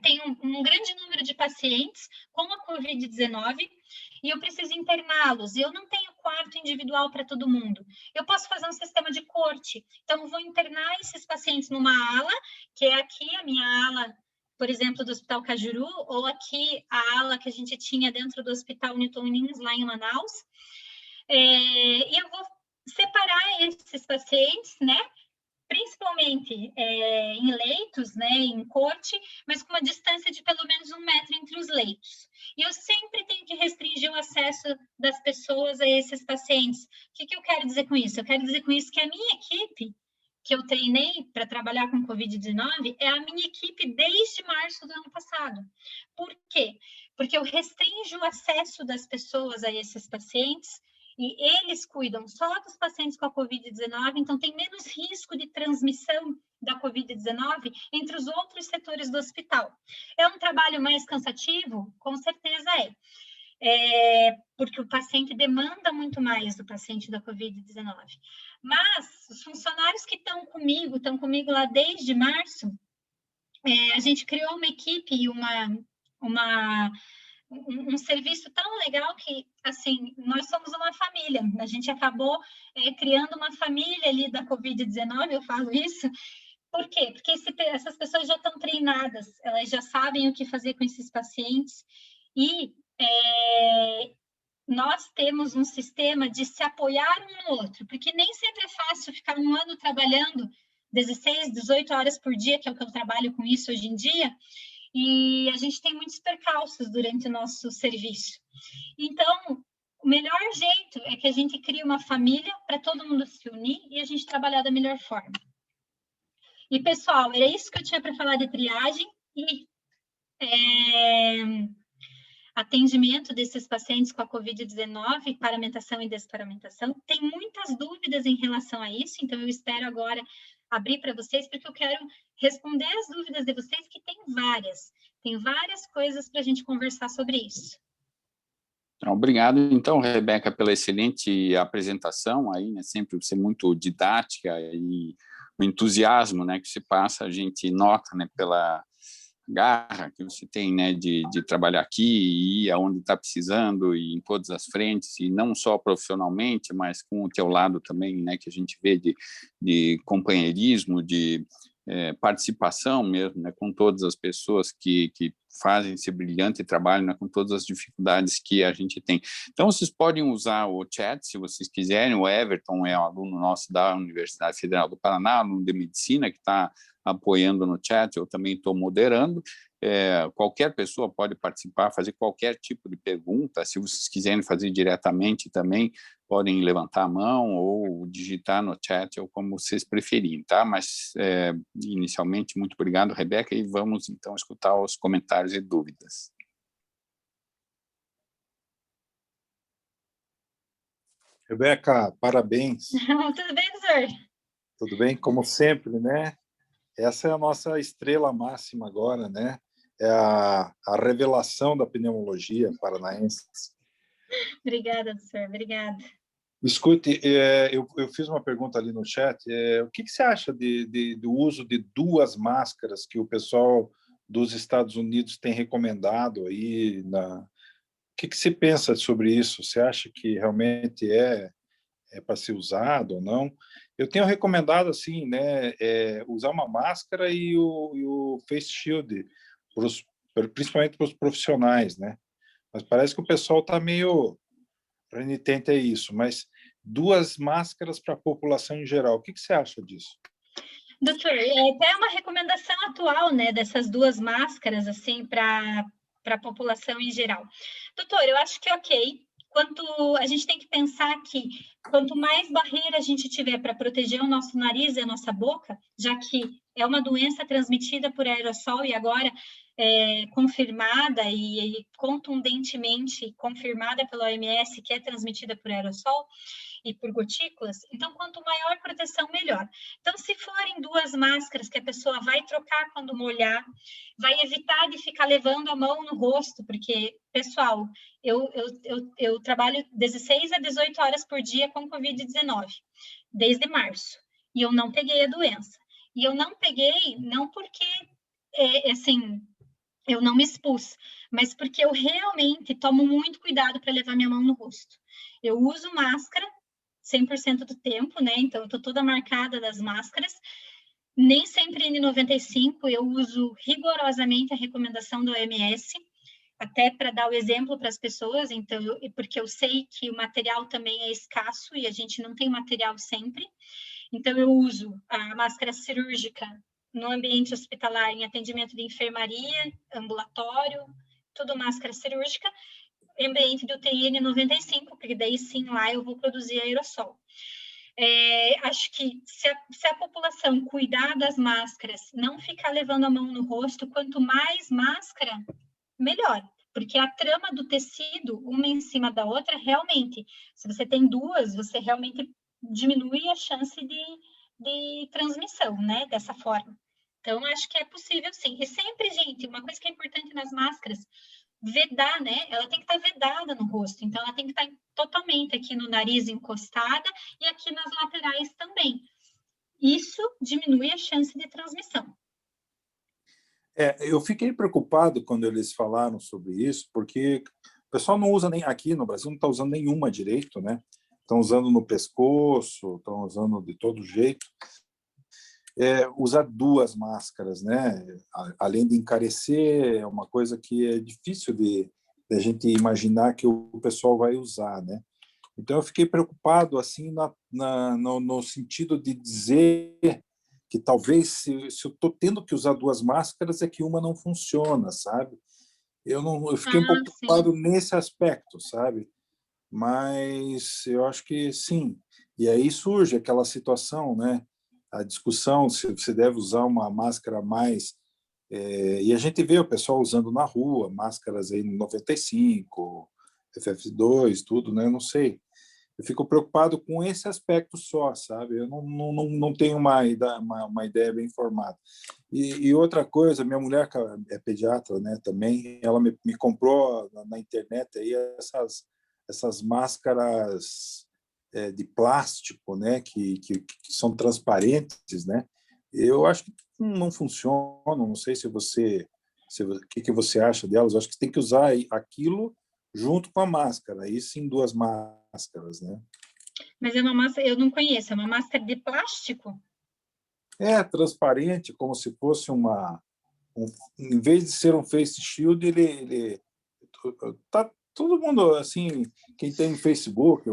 Tem um grande número de pacientes com a Covid-19 e eu preciso interná-los. Eu não tenho quarto individual para todo mundo. Eu posso fazer um sistema de corte. Então, eu vou internar esses pacientes numa ala, que é aqui a minha ala, por exemplo, do Hospital Cajuru, ou aqui a ala que a gente tinha dentro do Hospital Newton News, lá em Manaus. E eu vou separar esses pacientes, né? Principalmente em leitos, né, em corte, mas com uma distância de pelo menos 1 metro entre os leitos. E eu sempre tenho que restringir o acesso das pessoas a esses pacientes. O que eu quero dizer com isso? Eu quero dizer com isso que a minha equipe, que eu treinei para trabalhar com Covid-19, é a minha equipe desde março do ano passado. Por quê? Porque eu restringo o acesso das pessoas a esses pacientes, e eles cuidam só dos pacientes com a Covid-19, então tem menos risco de transmissão da Covid-19 entre os outros setores do hospital. É um trabalho mais cansativo? Com certeza porque o paciente demanda muito mais do paciente da Covid-19. Mas os funcionários que estão comigo lá desde março, a gente criou uma equipe e um serviço tão legal que, assim, nós somos uma família. A gente acabou criando uma família ali da Covid-19, eu falo isso. Por quê? Porque essas pessoas já estão treinadas, elas já sabem o que fazer com esses pacientes e nós temos um sistema de se apoiar um no outro, porque nem sempre é fácil ficar 1 ano trabalhando 16, 18 horas por dia, que é o que eu trabalho com isso hoje em dia, e a gente tem muitos percalços durante o nosso serviço. Então, o melhor jeito é que a gente crie uma família para todo mundo se unir e a gente trabalhar da melhor forma. E, pessoal, era isso que eu tinha para falar de triagem e atendimento desses pacientes com a Covid-19, paramentação e desparamentação. Tem muitas dúvidas em relação a isso, então eu espero agora abrir para vocês, porque eu quero responder as dúvidas de vocês, que tem várias coisas para a gente conversar sobre isso. Obrigado, então, Rebeca, pela excelente apresentação aí, né? Sempre você muito didática e o entusiasmo, né, que se passa, a gente nota, né, pela garra que você tem, né, de trabalhar aqui e ir aonde está precisando e em todas as frentes, e não só profissionalmente, mas com o teu lado também, né, que a gente vê de companheirismo, de participação mesmo, né, com todas as pessoas que fazem esse brilhante trabalho, né, com todas as dificuldades que a gente tem. Então, vocês podem usar o chat, se vocês quiserem. O Everton é um aluno nosso da Universidade Federal do Paraná, aluno de Medicina, que está apoiando no chat, eu também estou moderando. Qualquer pessoa pode participar, fazer qualquer tipo de pergunta. Se vocês quiserem fazer diretamente também, podem levantar a mão ou digitar no chat, ou como vocês preferirem, tá? Mas, inicialmente, muito obrigado, Rebeca, e vamos, então, escutar os comentários e dúvidas. Rebeca, parabéns. Tudo bem, doutor? Tudo bem? Como sempre, né? Essa é a nossa estrela máxima agora, né? É a revelação da pneumologia paranaense. Obrigada, doutor. Obrigada. Escute, eu fiz uma pergunta ali no chat. O que você acha do uso de 2 máscaras que o pessoal dos Estados Unidos tem recomendado aí? O que você pensa sobre isso? Você acha que realmente é para ser usado ou não? Eu tenho recomendado assim, né, usar uma máscara e o face shield, principalmente para os profissionais, né? Mas parece que o pessoal está meio renitente a isso. Mas 2 máscaras para a população em geral, o que você acha disso? Doutor, até uma recomendação atual, né, dessas 2 máscaras, assim, para a população em geral. Doutor, eu acho que ok. A gente tem que pensar que quanto mais barreira a gente tiver para proteger o nosso nariz e a nossa boca, já que é uma doença transmitida por aerossol e agora confirmada e contundentemente confirmada pela OMS que é transmitida por aerossol e por gotículas, então quanto maior proteção, melhor. Então, se forem 2 máscaras que a pessoa vai trocar quando molhar, vai evitar de ficar levando a mão no rosto, porque, pessoal, eu trabalho 16 a 18 horas por dia com Covid-19, desde março, e eu não peguei a doença. E eu não peguei, não porque, assim, eu não me expus, mas porque eu realmente tomo muito cuidado para levar minha mão no rosto. Eu uso máscara 100% do tempo, né? Então, eu tô toda marcada das máscaras. Nem sempre N95, eu uso rigorosamente a recomendação do OMS, até para dar o exemplo para as pessoas, então, porque eu sei que o material também é escasso e a gente não tem material sempre. Então, eu uso a máscara cirúrgica no ambiente hospitalar, em atendimento de enfermaria, ambulatório, tudo máscara cirúrgica, ambiente de UTI N95, porque daí sim lá eu vou produzir aerossol. Acho que se a população cuidar das máscaras, não ficar levando a mão no rosto, quanto mais máscara, melhor. Porque a trama do tecido, uma em cima da outra, realmente, se você tem 2, você realmente diminui a chance de transmissão, né? Dessa forma. Então, acho que é possível sim. E sempre, gente, uma coisa que é importante nas máscaras, vedar, né? Ela tem que estar vedada no rosto, então ela tem que estar totalmente aqui no nariz encostada e aqui nas laterais também. Isso diminui a chance de transmissão. Eu fiquei preocupado quando eles falaram sobre isso, porque o pessoal não usa nem aqui no Brasil, não está usando nenhuma direito, né? Estão usando no pescoço, estão usando de todo jeito. Usar 2 máscaras, né? Além de encarecer, é uma coisa que é difícil de a gente imaginar que o pessoal vai usar, né? Então eu fiquei preocupado assim no sentido de dizer que talvez se eu estou tendo que usar 2 máscaras é que uma não funciona, sabe? Eu fiquei um pouco preocupado nesse aspecto, sabe? Mas eu acho que sim. E aí surge aquela situação, né? A discussão se você deve usar uma máscara mais... e a gente vê o pessoal usando na rua, máscaras aí 95, FF2, tudo, né? Eu não sei. eu fico preocupado com esse aspecto só, sabe? Eu não tenho uma ideia bem formada. E outra coisa, minha mulher que é pediatra, né, também, ela me comprou na internet aí essas máscaras de plástico, né, que são transparentes, né? Eu acho que não funcionam, não sei o que você acha delas. Eu acho que tem que usar aquilo junto com a máscara, aí sim 2 máscaras, né? Mas é uma máscara, eu não conheço, é uma máscara de plástico? É transparente, como se fosse em vez de ser um face shield, ele tá todo mundo assim, quem tem Facebook,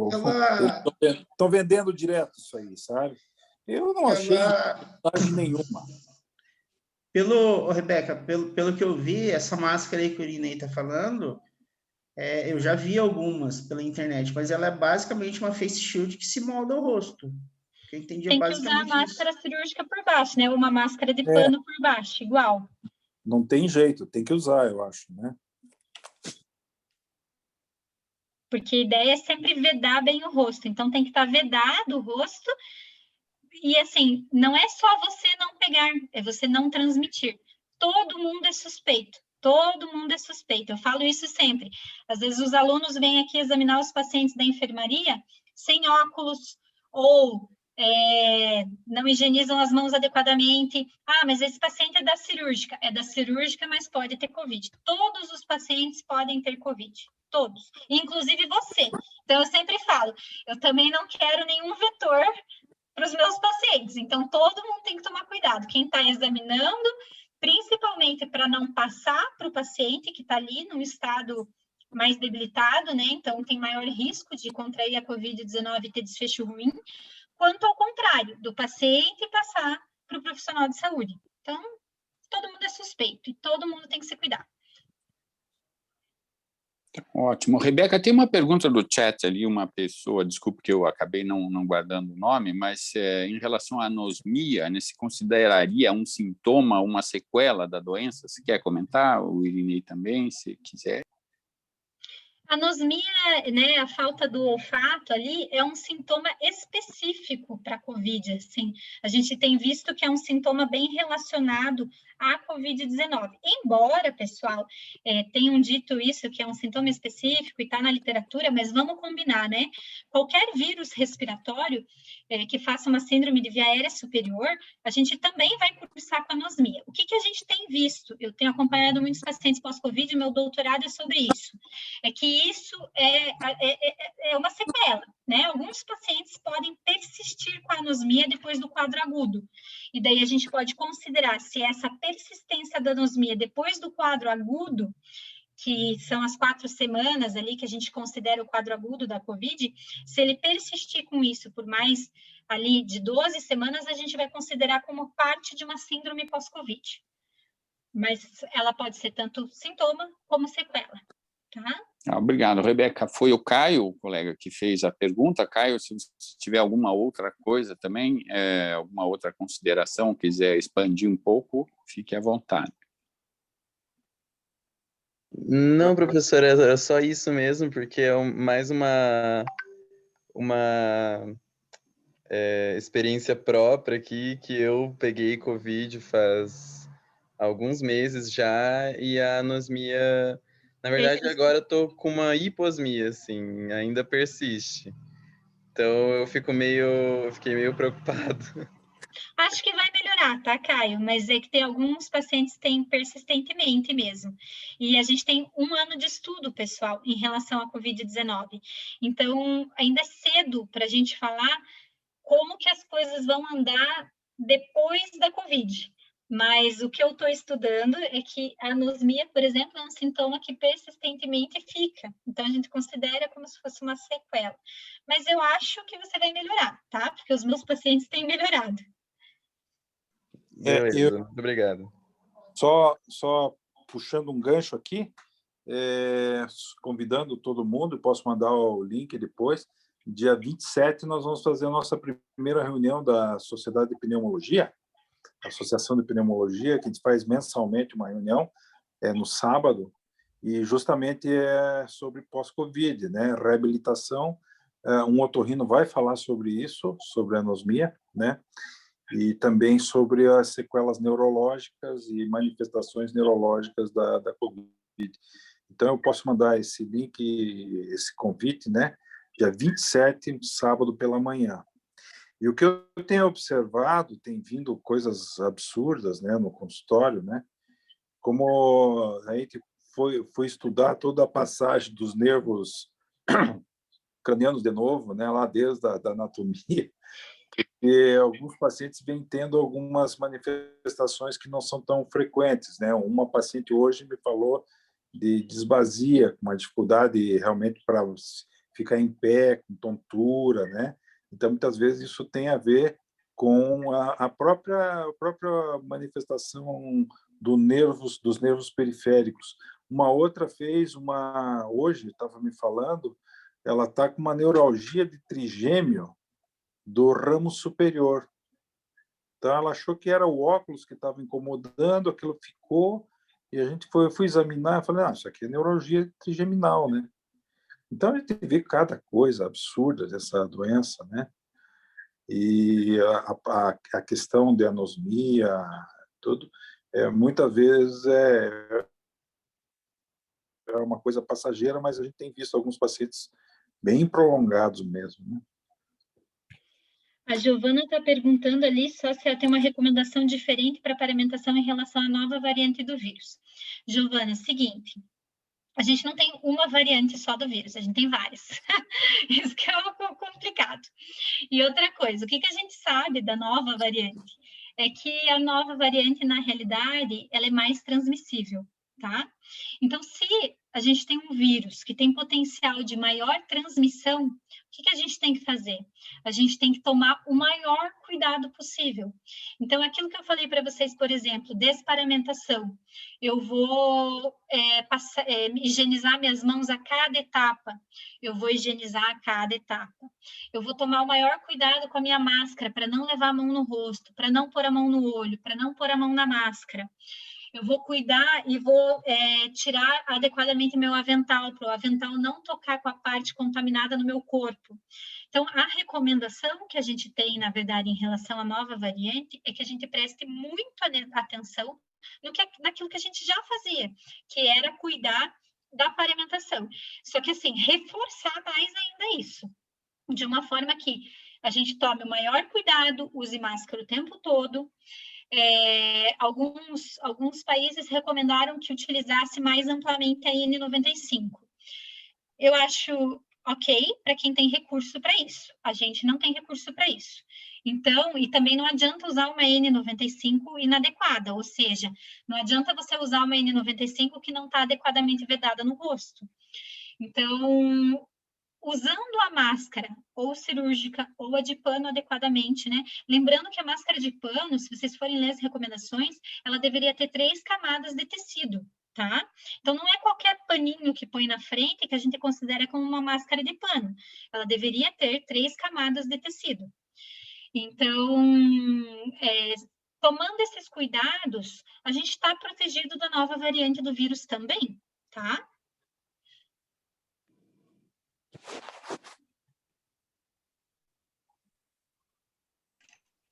estão vendendo direto isso aí, sabe? Eu não achei vantagem nenhuma. Rebeca, pelo que eu vi, essa máscara aí que o Irinei está falando, eu já vi algumas pela internet, mas ela é basicamente uma face shield que se molda ao rosto. Eu entendi Tem que usar a máscara cirúrgica por baixo, né? Uma máscara de pano por baixo, igual. Não tem jeito, tem que usar, eu acho, né? Porque a ideia é sempre vedar bem o rosto. Então, tem que estar vedado o rosto. E, assim, não é só você não pegar, é você não transmitir. Todo mundo é suspeito. Todo mundo é suspeito. Eu falo isso sempre. Às vezes, os alunos vêm aqui examinar os pacientes da enfermaria sem óculos ou não higienizam as mãos adequadamente. Ah, mas esse paciente é da cirúrgica. É da cirúrgica, mas pode ter Covid. Todos os pacientes podem ter Covid. Todos. Inclusive você. Então, eu sempre falo, eu também não quero nenhum vetor para os meus pacientes. Então, todo mundo tem que tomar cuidado. Quem está examinando, principalmente para não passar para o paciente que está ali num estado mais debilitado, né? Então, tem maior risco de contrair a Covid-19 e ter desfecho ruim, quanto ao contrário, do paciente passar para o profissional de saúde. Então, todo mundo é suspeito e todo mundo tem que se cuidar. Ótimo. Rebeca, tem uma pergunta do chat ali, uma pessoa, desculpe que eu acabei não guardando o nome, mas em relação à anosmia, né, se consideraria um sintoma, uma sequela da doença? Você quer comentar? O Irinei também, se quiser. A anosmia, né, a falta do olfato ali, é um sintoma específico para a COVID, assim. A gente tem visto que é um sintoma bem relacionado à Covid-19. Embora, pessoal, tenham dito isso, que é um sintoma específico e está na literatura, mas vamos combinar, né? Qualquer vírus respiratório que faça uma síndrome de via aérea superior, a gente também vai cursar com anosmia. O que a gente tem visto? Eu tenho acompanhado muitos pacientes pós-Covid, meu doutorado é sobre isso. É que isso é uma sequela, né? Alguns pacientes podem persistir com a anosmia depois do quadro agudo. E daí a gente pode considerar se essa persistência da anosmia depois do quadro agudo, que são as 4 semanas ali que a gente considera o quadro agudo da COVID, se ele persistir com isso por mais ali de 12 semanas, a gente vai considerar como parte de uma síndrome pós-COVID. Mas ela pode ser tanto sintoma como sequela, tá? Obrigado, Rebeca. Foi o Caio, o colega, que fez a pergunta. Caio, se você tiver alguma outra coisa também, alguma outra consideração, quiser expandir um pouco, fique à vontade. Não, professor, é só isso mesmo, porque é mais uma experiência própria aqui, que eu peguei Covid faz alguns meses já, e a anosmia, na verdade, agora eu tô com uma hiposmia, assim, ainda persiste. Então eu fiquei meio preocupado. Acho que vai melhorar, tá, Caio? Mas é que tem alguns pacientes que têm persistentemente mesmo. E a gente tem 1 ano de estudo, pessoal, em relação à Covid-19. Então, ainda é cedo para a gente falar como que as coisas vão andar depois da Covid. Mas o que eu estou estudando é que a anosmia, por exemplo, é um sintoma que persistentemente fica. Então, a gente considera como se fosse uma sequela. Mas eu acho que você vai melhorar, tá? Porque os meus pacientes têm melhorado. Beleza, muito obrigado. Só puxando um gancho aqui, convidando todo mundo, posso mandar o link depois. Dia 27, nós vamos fazer a nossa primeira reunião da Sociedade de Pneumologia, Associação de Pneumologia, que a gente faz mensalmente uma reunião, no sábado, e justamente é sobre pós-Covid, né? Reabilitação Um otorrino vai falar sobre isso, sobre a anosmia, né? E também sobre as sequelas neurológicas e manifestações neurológicas da COVID. Então, eu posso mandar esse link, esse convite, né? Dia 27, sábado pela manhã. E o que eu tenho observado, tem vindo coisas absurdas, né, no consultório, né? Como a gente foi estudar toda a passagem dos nervos cranianos de novo, né, lá desde da anatomia, e alguns pacientes vêm tendo algumas manifestações que não são tão frequentes, né? Uma paciente hoje me falou de disbasia, uma dificuldade realmente para ficar em pé, com tontura, né? Então, muitas vezes, isso tem a ver com a própria manifestação dos nervos periféricos. Uma outra fez hoje, estava me falando, ela está com uma neuralgia de trigêmeo do ramo superior. Então, ela achou que era o óculos que estava incomodando, aquilo ficou, e a gente foi examinar, falei, isso aqui é neuralgia trigeminal, né? Então, a gente vê cada coisa absurda dessa doença, né? E a questão de anosmia, tudo, muitas vezes é uma coisa passageira, mas a gente tem visto alguns pacientes bem prolongados mesmo, né? A Giovana está perguntando ali só se ela tem uma recomendação diferente para paramentação em relação à nova variante do vírus. Giovana, seguinte, a gente não tem uma variante só do vírus, a gente tem várias. Isso que é um pouco complicado. E outra coisa, o que a gente sabe da nova variante? É que a nova variante, na realidade, ela é mais transmissível, tá? Então, se a gente tem um vírus que tem potencial de maior transmissão, o que a gente tem que fazer? A gente tem que tomar o maior cuidado possível. Então, aquilo que eu falei para vocês, por exemplo, desparamentação. Eu vou higienizar minhas mãos a cada etapa. Eu vou higienizar a cada etapa. Eu vou tomar o maior cuidado com a minha máscara, para não levar a mão no rosto, para não pôr a mão no olho, para não pôr a mão na máscara. Eu vou cuidar e vou tirar adequadamente meu avental, para o avental não tocar com a parte contaminada no meu corpo. Então, a recomendação que a gente tem, na verdade, em relação à nova variante, é que a gente preste muita atenção naquilo que a gente já fazia, que era cuidar da paramentação. Só que, assim, reforçar mais ainda isso, de uma forma que a gente tome o maior cuidado, use máscara o tempo todo. Alguns países recomendaram que utilizasse mais amplamente a N95. Eu acho ok para quem tem recurso para isso. A gente não tem recurso para isso. Então, e também não adianta usar uma N95 inadequada, ou seja, não adianta você usar uma N95 que não está adequadamente vedada no rosto. Então, usando a máscara, ou cirúrgica, ou a de pano adequadamente, né? Lembrando que a máscara de pano, se vocês forem ler as recomendações, ela deveria ter 3 camadas de tecido, tá? Então, não é qualquer paninho que põe na frente que a gente considera como uma máscara de pano. Ela deveria ter 3 camadas de tecido. Então, tomando esses cuidados, a gente está protegido da nova variante do vírus também, tá?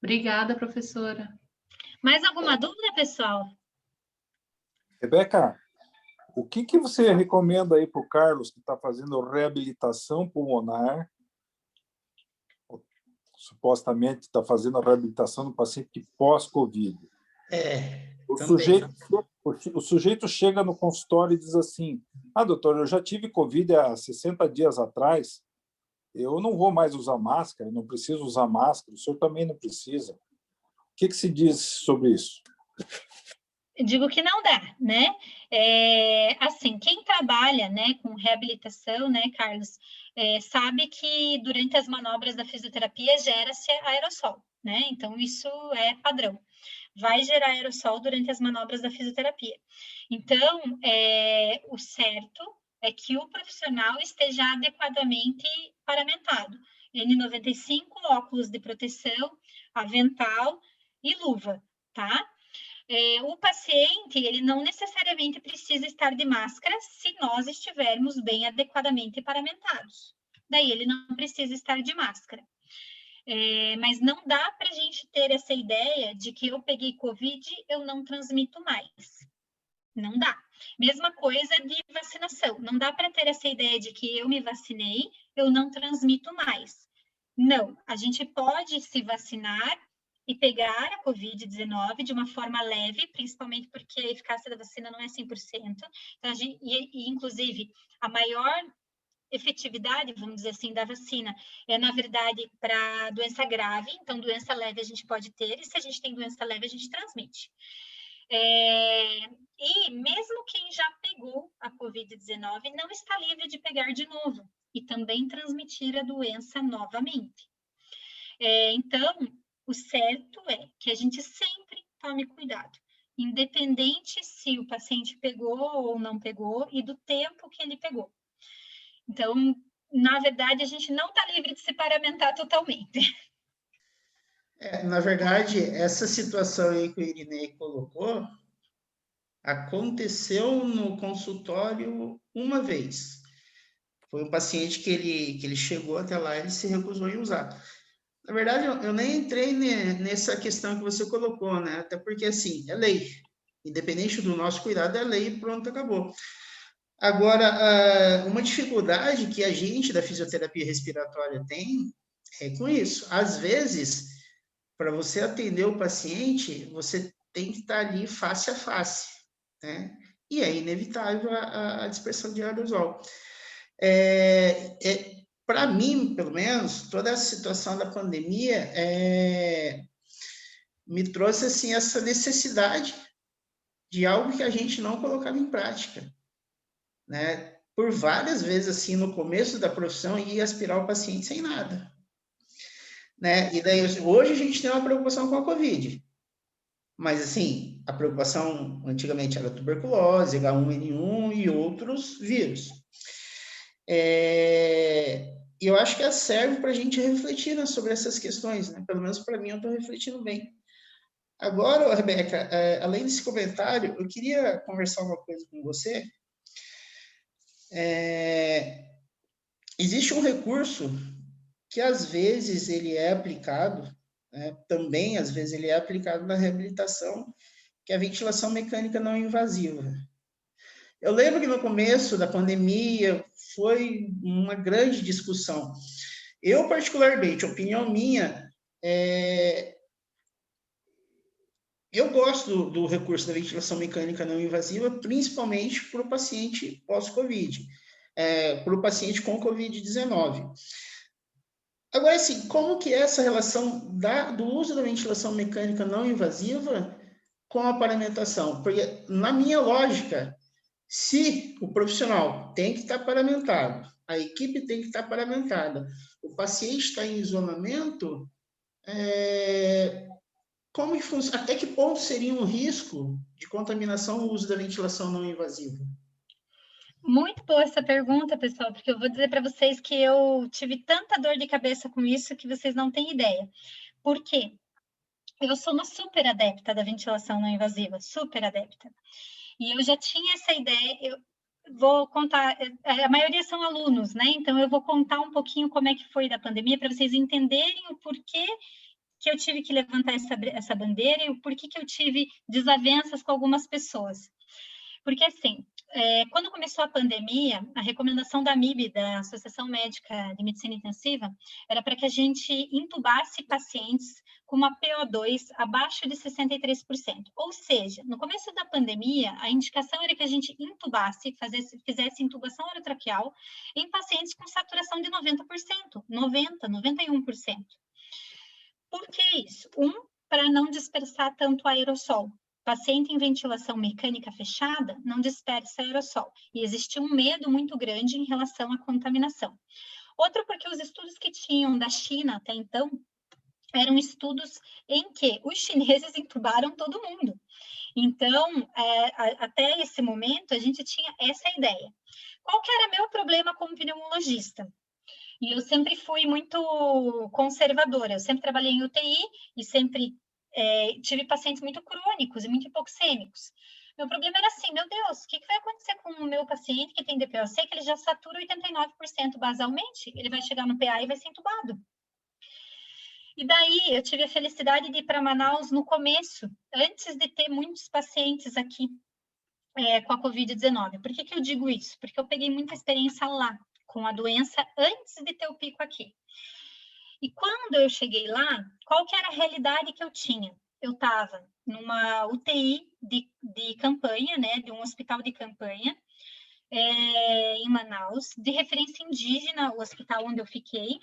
Obrigada, professora. Mais alguma dúvida, pessoal? Rebeca, o que você recomenda aí para o Carlos, que está fazendo reabilitação pulmonar, supostamente está fazendo a reabilitação do paciente pós-Covid? O sujeito chega no consultório e diz assim, doutor, eu já tive Covid há 60 dias atrás, eu não vou mais usar máscara, não preciso usar máscara, o senhor também não precisa. O que se diz sobre isso? Eu digo que não dá, né? Assim, quem trabalha, né, com reabilitação, né, Carlos, sabe que durante as manobras da fisioterapia gera-se aerossol, né? Então, isso é padrão. Vai gerar aerossol durante as manobras da fisioterapia. Então, o certo é que o profissional esteja adequadamente paramentado. N95, óculos de proteção, avental e luva, tá? O paciente, ele não necessariamente precisa estar de máscara se nós estivermos bem adequadamente paramentados, daí ele não precisa estar de máscara. Mas não dá para a gente ter essa ideia de que eu peguei Covid, eu não transmito mais. Não dá. Mesma coisa de vacinação. Não dá para ter essa ideia de que eu me vacinei, eu não transmito mais. Não. A gente pode se vacinar e pegar a Covid-19 de uma forma leve, principalmente porque a eficácia da vacina não é 100%. Então, inclusive, a maior efetividade, vamos dizer assim, da vacina é, na verdade, para doença grave. Então, doença leve a gente pode ter, e se a gente tem doença leve, a gente transmite. E mesmo quem já pegou a Covid-19 não está livre de pegar de novo e também transmitir a doença novamente. Então, o certo é que a gente sempre tome cuidado, independente se o paciente pegou ou não pegou e do tempo que ele pegou. Então, na verdade, a gente não está livre de se paramentar totalmente. Na verdade, essa situação aí que o Irinei colocou aconteceu no consultório uma vez. Foi um paciente que ele chegou até lá e ele se recusou em usar. Na verdade, eu nem entrei nessa questão que você colocou, né? Até porque, assim, é lei. Independente do nosso cuidado, é lei e pronto, acabou. Agora, uma dificuldade que a gente da fisioterapia respiratória tem é com isso. Às vezes, para você atender o paciente, você tem que estar ali face a face, né? E é inevitável a dispersão de aerosol. Para mim, pelo menos, toda essa situação da pandemia me trouxe assim, essa necessidade de algo que a gente não colocava em prática, né? Por várias vezes, assim, no começo da profissão, ia aspirar o paciente sem nada, né? E daí, hoje a gente tem uma preocupação com a Covid, mas, assim, a preocupação antigamente era tuberculose, H1N1 e outros vírus. E eu acho que serve para a gente refletir, né, sobre essas questões, né? Pelo menos para mim, eu estou refletindo bem. Agora, Rebeca, além desse comentário, eu queria conversar uma coisa com você. Existe um recurso que, às vezes, ele é aplicado, né, também, às vezes, ele é aplicado na reabilitação, que é a ventilação mecânica não invasiva. Eu lembro que no começo da pandemia foi uma grande discussão. Eu, particularmente, opinião minha, eu gosto do recurso da ventilação mecânica não invasiva, principalmente para o paciente pós-Covid, para o paciente com Covid-19. Agora, assim, como que é essa relação do uso da ventilação mecânica não invasiva com a paramentação? Porque, na minha lógica, se o profissional tem que estar paramentado, a equipe tem que estar paramentada, o paciente está em isolamento, como que funciona? Até que ponto seria um risco de contaminação o uso da ventilação não invasiva? Muito boa essa pergunta, pessoal, porque eu vou dizer para vocês que eu tive tanta dor de cabeça com isso que vocês não têm ideia. Por quê? Eu sou uma super adepta da ventilação não invasiva, super adepta. E eu já tinha essa ideia, eu vou contar, a maioria são alunos, né? Então, eu vou contar um pouquinho como é que foi da pandemia, para vocês entenderem o porquê que eu tive que levantar essa bandeira e o porquê que eu tive desavenças com algumas pessoas. Porque, assim, quando começou a pandemia, a recomendação da AMIB, da Associação Médica de Medicina Intensiva, era para que a gente intubasse pacientes com uma PO2 abaixo de 63%. Ou seja, no começo da pandemia, a indicação era que a gente intubasse, fizesse intubação orotraqueal em pacientes com saturação de 90%, 90%, 91%. Por que isso? Para não dispersar tanto aerossol. Paciente em ventilação mecânica fechada não dispersa aerossol. E existe um medo muito grande em relação à contaminação. Outro, porque os estudos que tinham da China até então eram estudos em que os chineses intubaram todo mundo. Então, até esse momento, a gente tinha essa ideia. Qual que era meu problema como pneumologista? E eu sempre fui muito conservadora. Eu sempre trabalhei em UTI e sempre tive pacientes muito crônicos e muito hipoxêmicos. Meu problema era assim, meu Deus, o que vai acontecer com o meu paciente que tem DPOC, que ele já satura 89% basalmente, ele vai chegar no PA e vai ser entubado. E daí eu tive a felicidade de ir para Manaus no começo, antes de ter muitos pacientes aqui com a Covid-19. Por que eu digo isso? Porque eu peguei muita experiência lá, com a doença, antes de ter o pico aqui. E quando eu cheguei lá, qual que era a realidade que eu tinha? Eu estava numa UTI de campanha, né, de um hospital de campanha, em Manaus, de referência indígena, o hospital onde eu fiquei.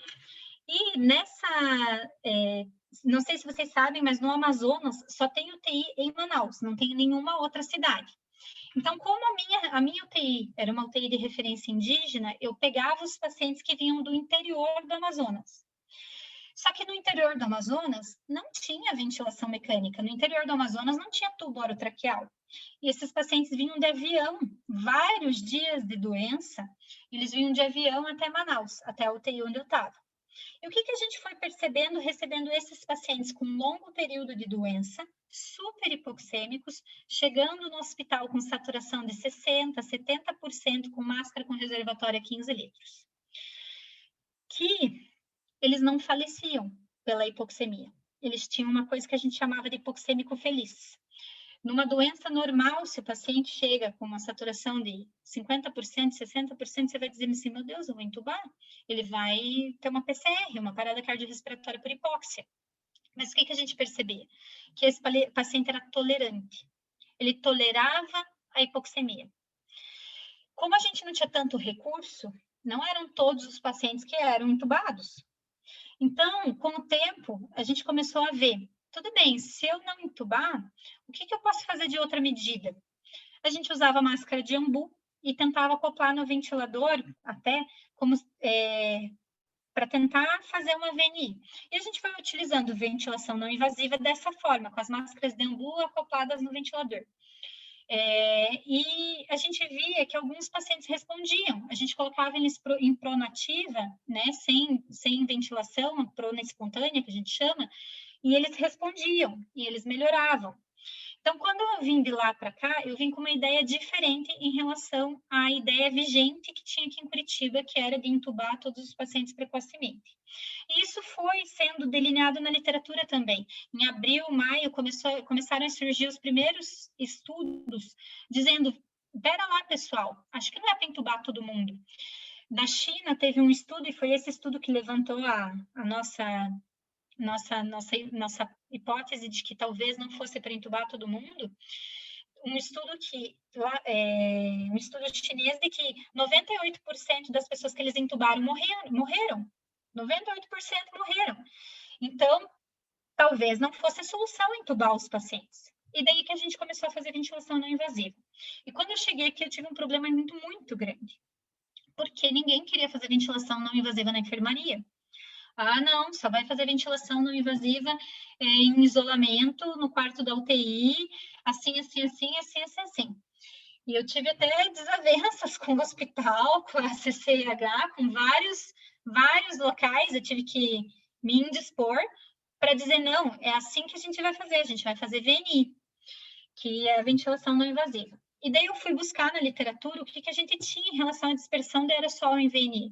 E nessa, não sei se vocês sabem, mas no Amazonas só tem UTI em Manaus, não tem nenhuma outra cidade. Então, como a minha UTI era uma UTI de referência indígena, eu pegava os pacientes que vinham do interior do Amazonas. Só que no interior do Amazonas não tinha ventilação mecânica, no interior do Amazonas não tinha tubo orotraqueal. E esses pacientes vinham de avião, vários dias de doença, eles vinham de avião até Manaus, até a UTI onde eu estava. E o que a gente foi percebendo, recebendo esses pacientes com longo período de doença, super hipoxêmicos, chegando no hospital com saturação de 60%, 70%, com máscara com reservatório a 15 litros. Que eles não faleciam pela hipoxemia. Eles tinham uma coisa que a gente chamava de hipoxêmico feliz. Numa doença normal, se o paciente chega com uma saturação de 50%, 60%, você vai dizer assim, meu Deus, eu vou entubar. Ele vai ter uma PCR, uma parada cardiorrespiratória por hipóxia. Mas o que a gente percebia? Que esse paciente era tolerante. Ele tolerava a hipoxemia. Como a gente não tinha tanto recurso, não eram todos os pacientes que eram entubados. Então, com o tempo, a gente começou a ver, tudo bem, se eu não entubar, o que eu posso fazer de outra medida? A gente usava máscara de ambu e tentava acoplar no ventilador, até como para tentar fazer uma VNI. E a gente foi utilizando ventilação não invasiva dessa forma, com as máscaras de ambu acopladas no ventilador. E a gente via que alguns pacientes respondiam. A gente colocava eles em pronativa, né, sem ventilação, prona espontânea, que a gente chama, e eles respondiam, e eles melhoravam. Então, quando eu vim de lá para cá, eu vim com uma ideia diferente em relação à ideia vigente que tinha aqui em Curitiba, que era de entubar todos os pacientes precocemente. E isso foi sendo delineado na literatura também. Em abril, maio, começaram a surgir os primeiros estudos dizendo, pera lá, pessoal, acho que não é para entubar todo mundo. Na China teve um estudo, e foi esse estudo que levantou a nossa hipótese de que talvez não fosse para entubar todo mundo. Um estudo um estudo chinês de que 98% das pessoas que eles entubaram morreram. 98% morreram. Então, talvez não fosse a solução entubar os pacientes. E daí que a gente começou a fazer ventilação não invasiva. E quando eu cheguei aqui, eu tive um problema muito, muito grande. Porque ninguém queria fazer ventilação não invasiva na enfermaria. Ah, não, só vai fazer ventilação não invasiva em isolamento, no quarto da UTI, assim. E eu tive até desavenças com o hospital, com a CCH, com vários locais, eu tive que me indispor para dizer, não, é assim que a gente vai fazer VNI, que é a ventilação não invasiva. E daí eu fui buscar na literatura o que a gente tinha em relação à dispersão de aerossol em VNI.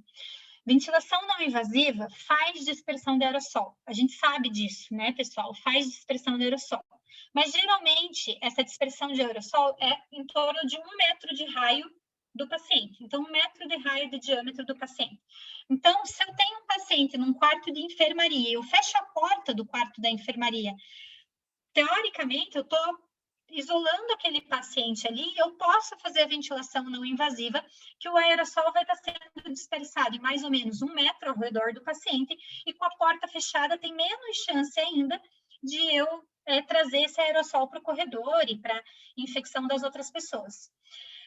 Ventilação não invasiva faz dispersão de aerossol. A gente sabe disso, né, pessoal? Faz dispersão de aerossol. Mas, geralmente, essa dispersão de aerossol é em torno de 1 metro de raio do paciente. Então, 1 metro de raio de diâmetro do paciente. Então, se eu tenho um paciente num quarto de enfermaria, eu fecho a porta do quarto da enfermaria, teoricamente, eu estou isolando aquele paciente ali, eu posso fazer a ventilação não invasiva, que o aerossol vai estar sendo dispersado em mais ou menos 1 metro ao redor do paciente, e com a porta fechada tem menos chance ainda de eu trazer esse aerossol para o corredor e para infecção das outras pessoas.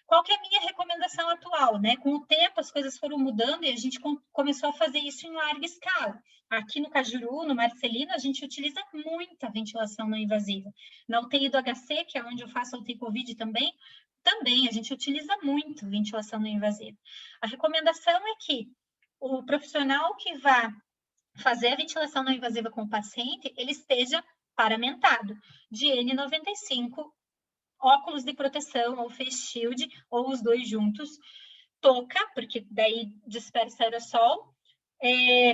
Qual que é a minha recomendação atual, né? Com o tempo, as coisas foram mudando e a gente começou a fazer isso em larga escala. Aqui no Cajuru, no Marcelino, a gente utiliza muita ventilação não invasiva. Na UTI do HC, que é onde eu faço a UTI Covid também a gente utiliza muito ventilação não invasiva. A recomendação é que o profissional que vá fazer a ventilação não invasiva com o paciente, ele esteja paramentado de N95 óculos de proteção, ou face shield, ou os dois juntos, touca, porque daí dispersa aerossol,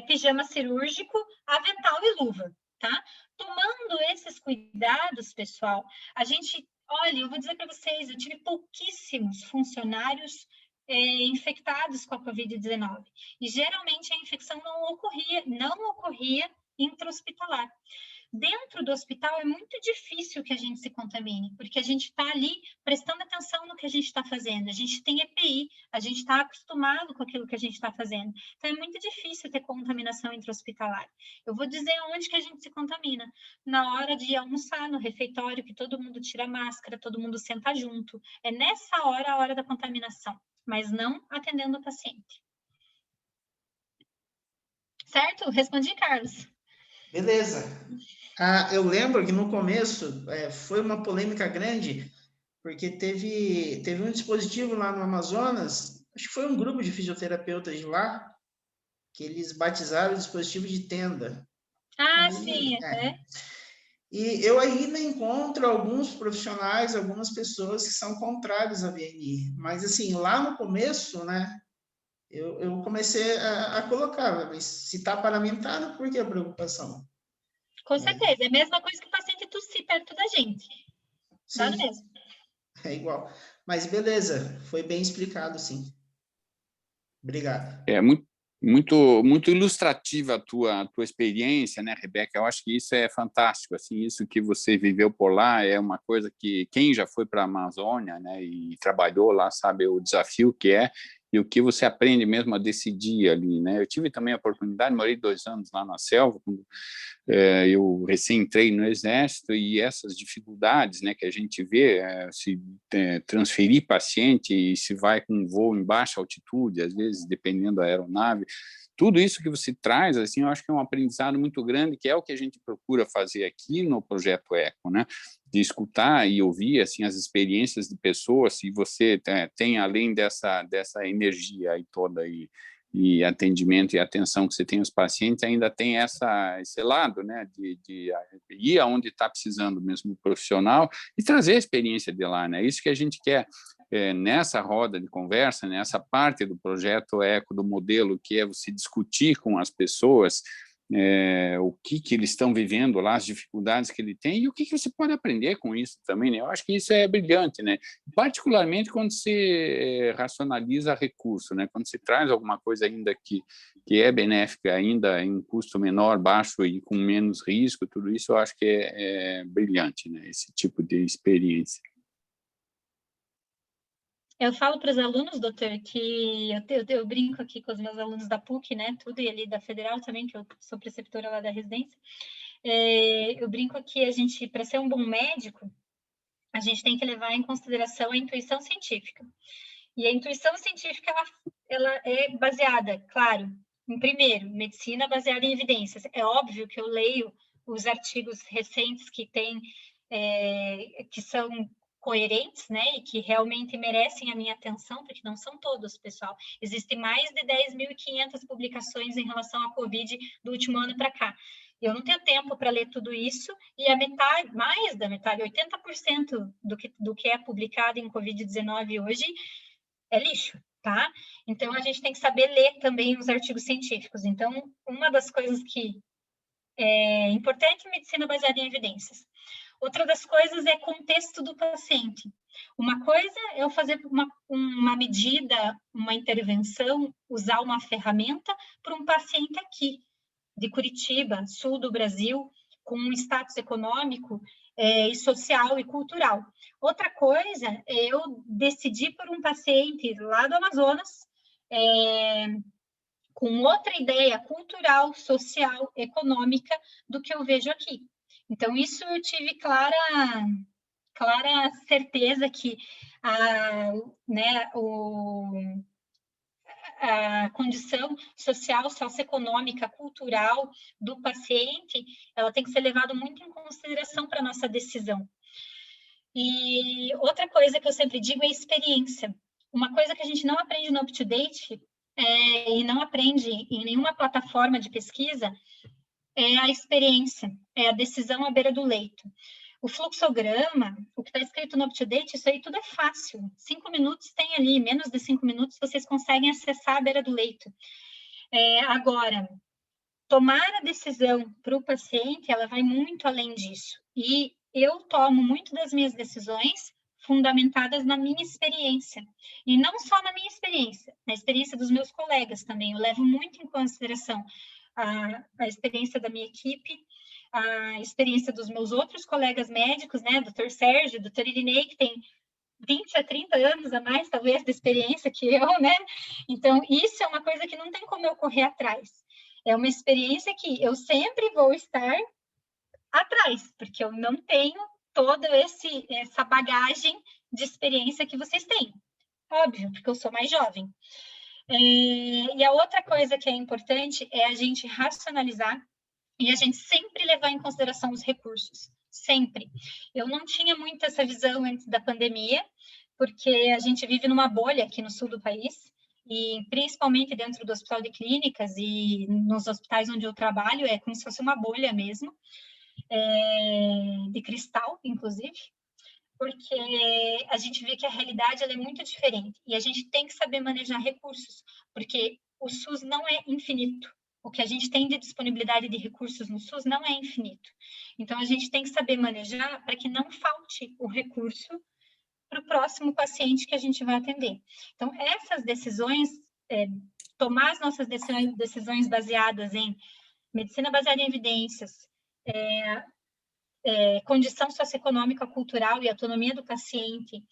pijama cirúrgico, avental e luva, tá? Tomando esses cuidados, pessoal, a gente, olha, eu vou dizer para vocês, eu tive pouquíssimos funcionários infectados com a Covid-19, e geralmente a infecção não ocorria intra-hospitalar. Dentro do hospital é muito difícil que a gente se contamine, porque a gente está ali prestando atenção no que a gente está fazendo, a gente tem EPI, a gente está acostumado com aquilo que a gente está fazendo, então é muito difícil ter contaminação intra-hospitalar. Eu vou dizer onde que a gente se contamina, na hora de almoçar, no refeitório, que todo mundo tira máscara, todo mundo senta junto, é nessa hora a hora da contaminação, mas não atendendo o paciente. Certo? Respondi, Carlos. Beleza. Eu lembro que no começo foi uma polêmica grande, porque teve um dispositivo lá no Amazonas, acho que foi um grupo de fisioterapeutas de lá, que eles batizaram o dispositivo de tenda. Ah, sim. E eu ainda encontro alguns profissionais, algumas pessoas que são contrários à VNI, mas assim, lá no começo, né, eu comecei a colocar, mas se está paramentado, por que a preocupação? Com certeza, é a mesma coisa que o paciente tossir perto da gente. Dá mesmo. É igual. Mas beleza, foi bem explicado, sim. Obrigado. Muito ilustrativa a tua experiência, né, Rebeca? Eu acho que isso é fantástico, assim, isso que você viveu por lá é uma coisa que quem já foi para a Amazônia, né, e trabalhou lá sabe o desafio que é e o que você aprende mesmo a decidir ali, né? Eu tive também a oportunidade, morei 2 anos lá na selva, quando eu recém entrei no Exército, e essas dificuldades, né, que a gente vê, se transferir paciente e se vai com um voo em baixa altitude, às vezes, dependendo da aeronave, tudo isso que você traz, assim, eu acho que é um aprendizado muito grande, que é o que a gente procura fazer aqui no Projeto Eco, né? De escutar e ouvir assim as experiências de pessoas, se você tem além dessa energia aí toda e atendimento e atenção que você tem aos pacientes, ainda tem esse lado, né, de ir aonde está precisando mesmo profissional e trazer a experiência de lá, né? Isso que a gente quer nessa roda de conversa, nessa parte do Projeto Eco, do modelo, que é você discutir com as pessoas o que eles estão vivendo lá, as dificuldades que ele tem e o que você pode aprender com isso também, né? Eu acho que isso é brilhante, né? Particularmente quando se racionaliza recurso, né? Quando se traz alguma coisa ainda que é benéfica, ainda em custo menor, baixo e com menos risco, tudo isso eu acho que é brilhante, né? Esse tipo de experiência. Eu falo para os alunos, doutor, que eu brinco aqui com os meus alunos da PUC, né, tudo, e ali da Federal também, que eu sou preceptora lá da residência, eu brinco que a gente, para ser um bom médico, a gente tem que levar em consideração a intuição científica. E a intuição científica, ela é baseada, claro, primeiro, medicina baseada em evidências. É óbvio que eu leio os artigos recentes que tem, que são coerentes, né, e que realmente merecem a minha atenção, porque não são todos, pessoal. Existem mais de 10.500 publicações em relação à Covid do último ano para cá. Eu não tenho tempo para ler tudo isso, e a metade, mais da metade, 80% do que é publicado em Covid-19 hoje é lixo, tá? Então, a gente tem que saber ler também os artigos científicos. Então, uma das coisas que é importante em medicina baseada em evidências. Outra das coisas é contexto do paciente. Uma coisa é eu fazer uma medida, uma intervenção, usar uma ferramenta para um paciente aqui, de Curitiba, sul do Brasil, com um status econômico e social e cultural. Outra coisa é eu decidir por um paciente lá do Amazonas, com outra ideia cultural, social, econômica do que eu vejo aqui. Então, isso eu tive clara certeza que a condição social, socioeconômica, cultural do paciente, ela tem que ser levada muito em consideração para a nossa decisão. E outra coisa que eu sempre digo é experiência. Uma coisa que a gente não aprende no UpToDate e não aprende em nenhuma plataforma de pesquisa é a experiência, é a decisão à beira do leito. O fluxograma, o que está escrito no UpToDate, isso aí tudo é fácil. 5 minutos tem ali, menos de 5 minutos vocês conseguem acessar a beira do leito. Agora, tomar a decisão para o paciente, ela vai muito além disso. E eu tomo muito das minhas decisões fundamentadas na minha experiência. E não só na minha experiência, na experiência dos meus colegas também. Eu levo muito em consideração a experiência da minha equipe, a experiência dos meus outros colegas médicos, né, doutor Sérgio, doutor Irinei, que tem 20 a 30 anos a mais, talvez, de experiência que eu, né? Então, isso é uma coisa que não tem como eu correr atrás. É uma experiência que eu sempre vou estar atrás, porque eu não tenho toda essa bagagem de experiência que vocês têm. Óbvio, porque eu sou mais jovem. E a outra coisa que é importante é a gente racionalizar e a gente sempre levar em consideração os recursos. Sempre. Eu não tinha muito essa visão antes da pandemia, porque a gente vive numa bolha aqui no sul do país, e principalmente dentro do hospital de clínicas e nos hospitais onde eu trabalho, é como se fosse uma bolha mesmo, de cristal, inclusive, porque a gente vê que a realidade ela é muito diferente, e a gente tem que saber manejar recursos, porque o SUS não é infinito. O que a gente tem de disponibilidade de recursos no SUS não é infinito. Então, a gente tem que saber manejar para que não falte o recurso para o próximo paciente que a gente vai atender. Então, essas decisões, tomar as nossas decisões baseadas em medicina baseada em evidências, condição socioeconômica, cultural e autonomia do paciente,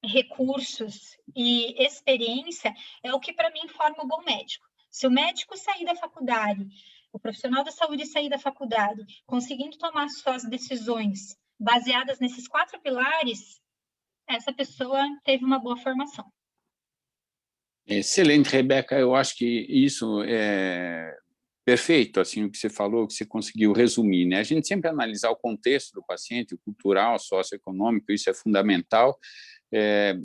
recursos e experiência é o que para mim forma o bom médico. Se o médico sair da faculdade, o profissional da saúde sair da faculdade, conseguindo tomar suas decisões baseadas nesses 4 pilares, essa pessoa teve uma boa formação. Excelente, Rebeca. Eu acho que isso é perfeito, assim, o que você falou, que você conseguiu resumir, né? A gente sempre analisar o contexto do paciente, o cultural, socioeconômico, isso é fundamental.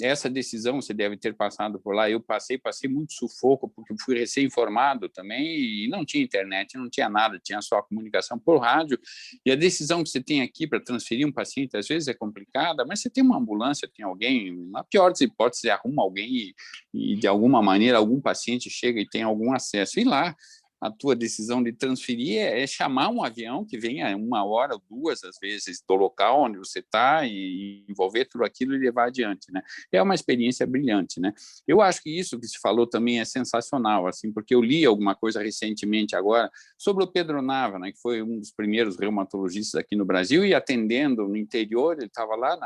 Essa decisão você deve ter passado por lá. Eu passei muito sufoco, porque fui recém-formado também e não tinha internet, não tinha nada, tinha só a comunicação por rádio. E a decisão que você tem aqui para transferir um paciente, às vezes é complicada, mas você tem uma ambulância, tem alguém, na pior das hipóteses, arruma alguém e de alguma maneira, algum paciente chega e tem algum acesso. E lá, a tua decisão de transferir é chamar um avião que venha 1 hora ou 2, às vezes, do local onde você está e envolver tudo aquilo e levar adiante, né? É uma experiência brilhante, né? Eu acho que isso que se falou também é sensacional, assim, porque eu li alguma coisa recentemente agora sobre o Pedro Nava, né, que foi um dos primeiros reumatologistas aqui no Brasil e atendendo no interior, ele estava lá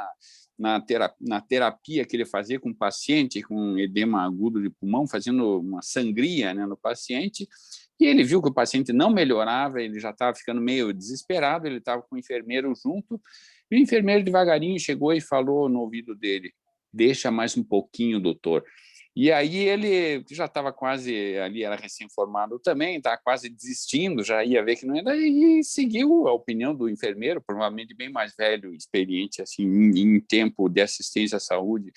na terapia que ele fazia com o paciente com edema agudo de pulmão, fazendo uma sangria, né, no paciente, e ele viu que o paciente não melhorava, ele já estava ficando meio desesperado, ele estava com o enfermeiro junto, e o enfermeiro devagarinho chegou e falou no ouvido dele: deixa mais um pouquinho, doutor. E aí ele já estava quase ali, era recém-formado também, estava quase desistindo, já ia ver que não era, e seguiu a opinião do enfermeiro, provavelmente bem mais velho, experiente assim, em tempo de assistência à saúde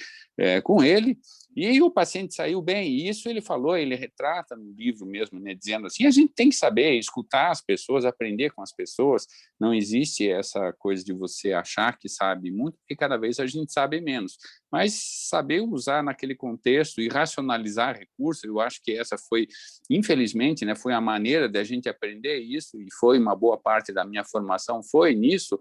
com ele, e aí o paciente saiu bem. E isso ele falou, ele retrata no livro mesmo, né, dizendo assim, a gente tem que saber escutar as pessoas, aprender com as pessoas, não existe essa coisa de você achar que sabe muito, porque cada vez a gente sabe menos, mas saber usar naquele contexto e racionalizar recursos, eu acho que essa foi, infelizmente, né, foi a maneira de a gente aprender isso, e foi uma boa parte da minha formação, foi nisso.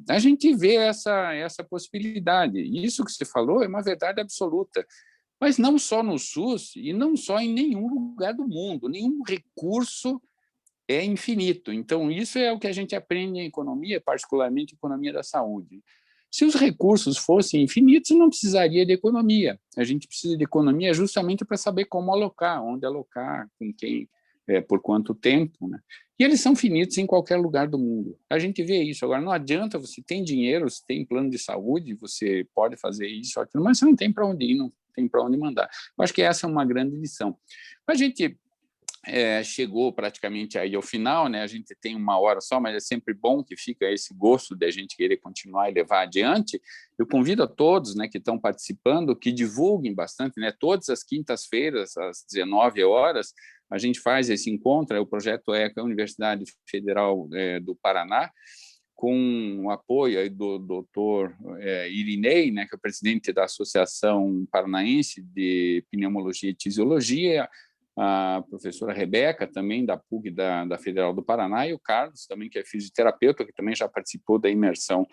A gente vê essa possibilidade. E isso que você falou é uma verdade absoluta. Mas não só no SUS e não só em nenhum lugar do mundo. Nenhum recurso é infinito. Então, isso é o que a gente aprende em economia, particularmente economia da saúde. Se os recursos fossem infinitos, não precisaria de economia. A gente precisa de economia justamente para saber como alocar, onde alocar, com quem, por quanto tempo, né? E eles são finitos em qualquer lugar do mundo. A gente vê isso. Agora, não adianta, você tem dinheiro, você tem plano de saúde, você pode fazer isso, aquilo, mas você não tem para onde ir, não tem para onde mandar. Eu acho que essa é uma grande lição. A gente chegou praticamente aí ao final, né? A gente tem 1 hora só, mas é sempre bom que fica esse gosto de a gente querer continuar e levar adiante. Eu convido a todos, né, que estão participando, que divulguem bastante, né? Todas as quintas-feiras, às 19 horas, a gente faz esse encontro, o Projeto ECO, a Universidade Federal do Paraná, com o apoio aí do doutor Irinei, né, que é o presidente da Associação Paranaense de Pneumologia e Tisiologia, a professora Rebeca, também da PUC da Federal do Paraná, e o Carlos, também, que é fisioterapeuta, que também já participou da imersão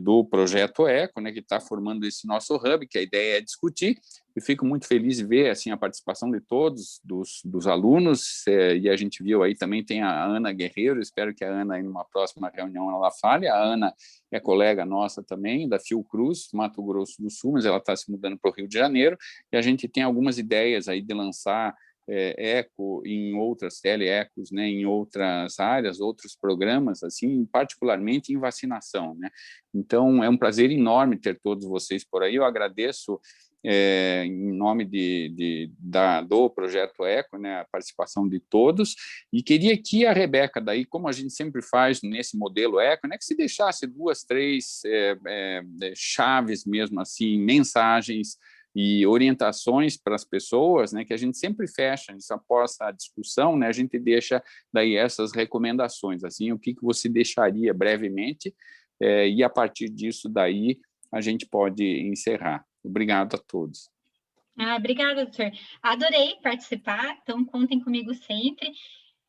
do Projeto ECO, né, que está formando esse nosso hub, que a ideia é discutir, e fico muito feliz de ver assim, a participação de todos, dos alunos, e a gente viu aí também, tem a Ana Guerreiro, espero que a Ana, em uma próxima reunião, ela fale, a Ana é colega nossa também, da Fiocruz, Mato Grosso do Sul, mas ela está se mudando para o Rio de Janeiro, e a gente tem algumas ideias aí de lançar eco em outras teleecos, né, em outras áreas, outros programas, assim, particularmente em vacinação, né? Então, é um prazer enorme ter todos vocês por aí. Eu agradeço em nome do Projeto ECO, né, a participação de todos, e queria que a Rebeca, daí, como a gente sempre faz nesse modelo ECO, né, que se deixasse 2, 3 chaves mesmo, assim, mensagens e orientações para as pessoas, né, que a gente sempre fecha, após a discussão, né, a gente deixa daí essas recomendações, assim, o que você deixaria brevemente, e a partir disso daí a gente pode encerrar. Obrigado a todos. Obrigada, doutor. Adorei participar, então contem comigo sempre.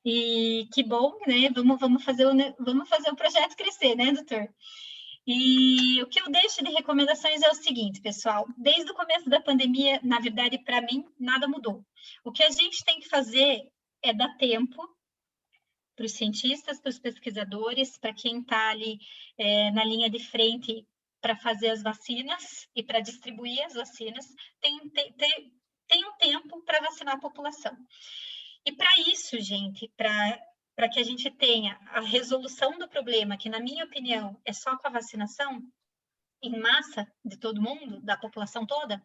E que bom, né? Vamos fazer o projeto crescer, né, doutor? E o que eu deixo de recomendações é o seguinte, pessoal, desde o começo da pandemia, na verdade, para mim, nada mudou. O que a gente tem que fazer é dar tempo para os cientistas, para os pesquisadores, para quem está ali na linha de frente para fazer as vacinas e para distribuir as vacinas, tem um tempo para vacinar a população. E para isso, gente, para que a gente tenha a resolução do problema, que, na minha opinião, é só com a vacinação em massa de todo mundo, da população toda, o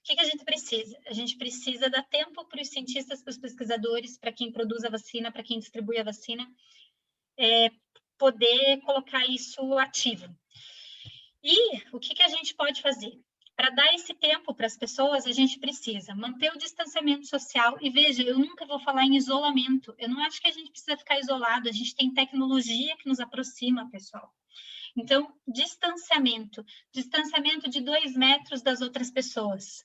que a gente precisa? A gente precisa dar tempo para os cientistas, para os pesquisadores, para quem produz a vacina, para quem distribui a vacina, poder colocar isso ativo. E o que a gente pode fazer? Para dar esse tempo para as pessoas, a gente precisa manter o distanciamento social. E veja, eu nunca vou falar em isolamento. Eu não acho que a gente precisa ficar isolado. A gente tem tecnologia que nos aproxima, pessoal. Então, distanciamento de 2 metros das outras pessoas.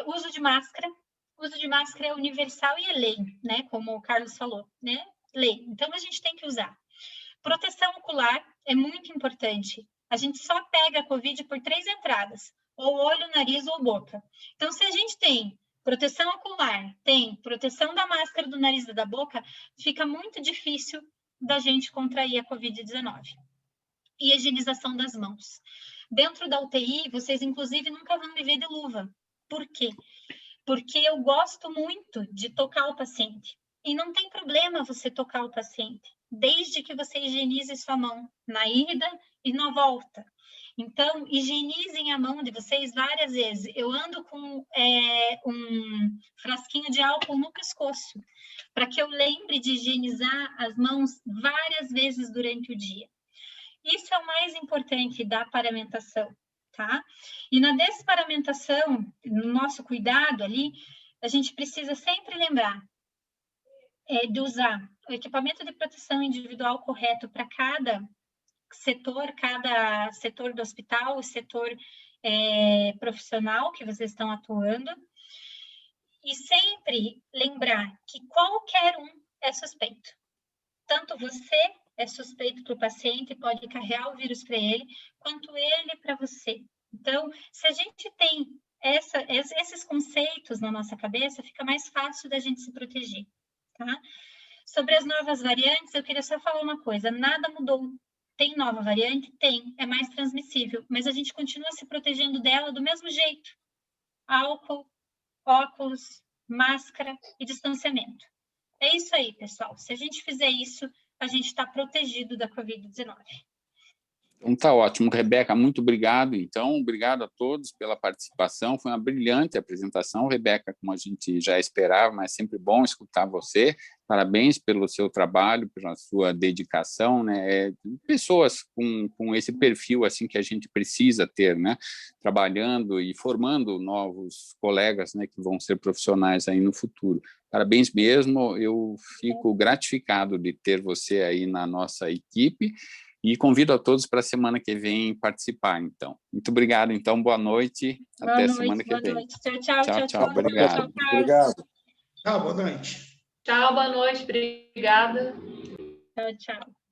Uso de máscara. Uso de máscara é universal e é lei, né? Como o Carlos falou, né? Lei. Então, a gente tem que usar. Proteção ocular é muito importante. A gente só pega a Covid por 3 entradas, ou olho, nariz ou boca. Então, se a gente tem proteção ocular, tem proteção da máscara, do nariz e da boca, fica muito difícil da gente contrair a Covid-19. E higienização das mãos. Dentro da UTI, vocês, inclusive, nunca vão me ver de luva. Por quê? Porque eu gosto muito de tocar o paciente. E não tem problema você tocar o paciente, desde que você higienize sua mão na ida e na volta. Então, higienizem a mão de vocês várias vezes. Eu ando com um frasquinho de álcool no pescoço, para que eu lembre de higienizar as mãos várias vezes durante o dia. Isso é o mais importante da paramentação, tá? E na desparamentação, no nosso cuidado ali, a gente precisa sempre lembrar de usar o equipamento de proteção individual correto para cada setor do hospital, o setor profissional que vocês estão atuando, e sempre lembrar que qualquer um é suspeito. Tanto você é suspeito para o paciente, pode carregar o vírus para ele, quanto ele para você. Então, se a gente tem esses conceitos na nossa cabeça, fica mais fácil da gente se proteger. Tá? Sobre as novas variantes, eu queria só falar uma coisa, nada mudou. Tem nova variante? Tem, é mais transmissível, mas a gente continua se protegendo dela do mesmo jeito. Álcool, óculos, máscara e distanciamento. É isso aí, pessoal. Se a gente fizer isso, a gente está protegido da Covid-19. Então, tá ótimo. Rebeca, muito obrigado. Então, obrigado a todos pela participação. Foi uma brilhante apresentação, Rebeca, como a gente já esperava, mas é sempre bom escutar você. Parabéns pelo seu trabalho, pela sua dedicação, né? Pessoas com esse perfil assim que a gente precisa ter, né? Trabalhando e formando novos colegas, né? Que vão ser profissionais aí no futuro. Parabéns mesmo. Eu fico gratificado de ter você aí na nossa equipe. E convido a todos para a semana que vem participar, então. Muito obrigado, então. Boa noite. Até a semana que vem. Noite. Tchau. Tchau. Obrigado. Obrigado. Tchau, boa noite. Tchau, boa noite. Obrigada. Tchau.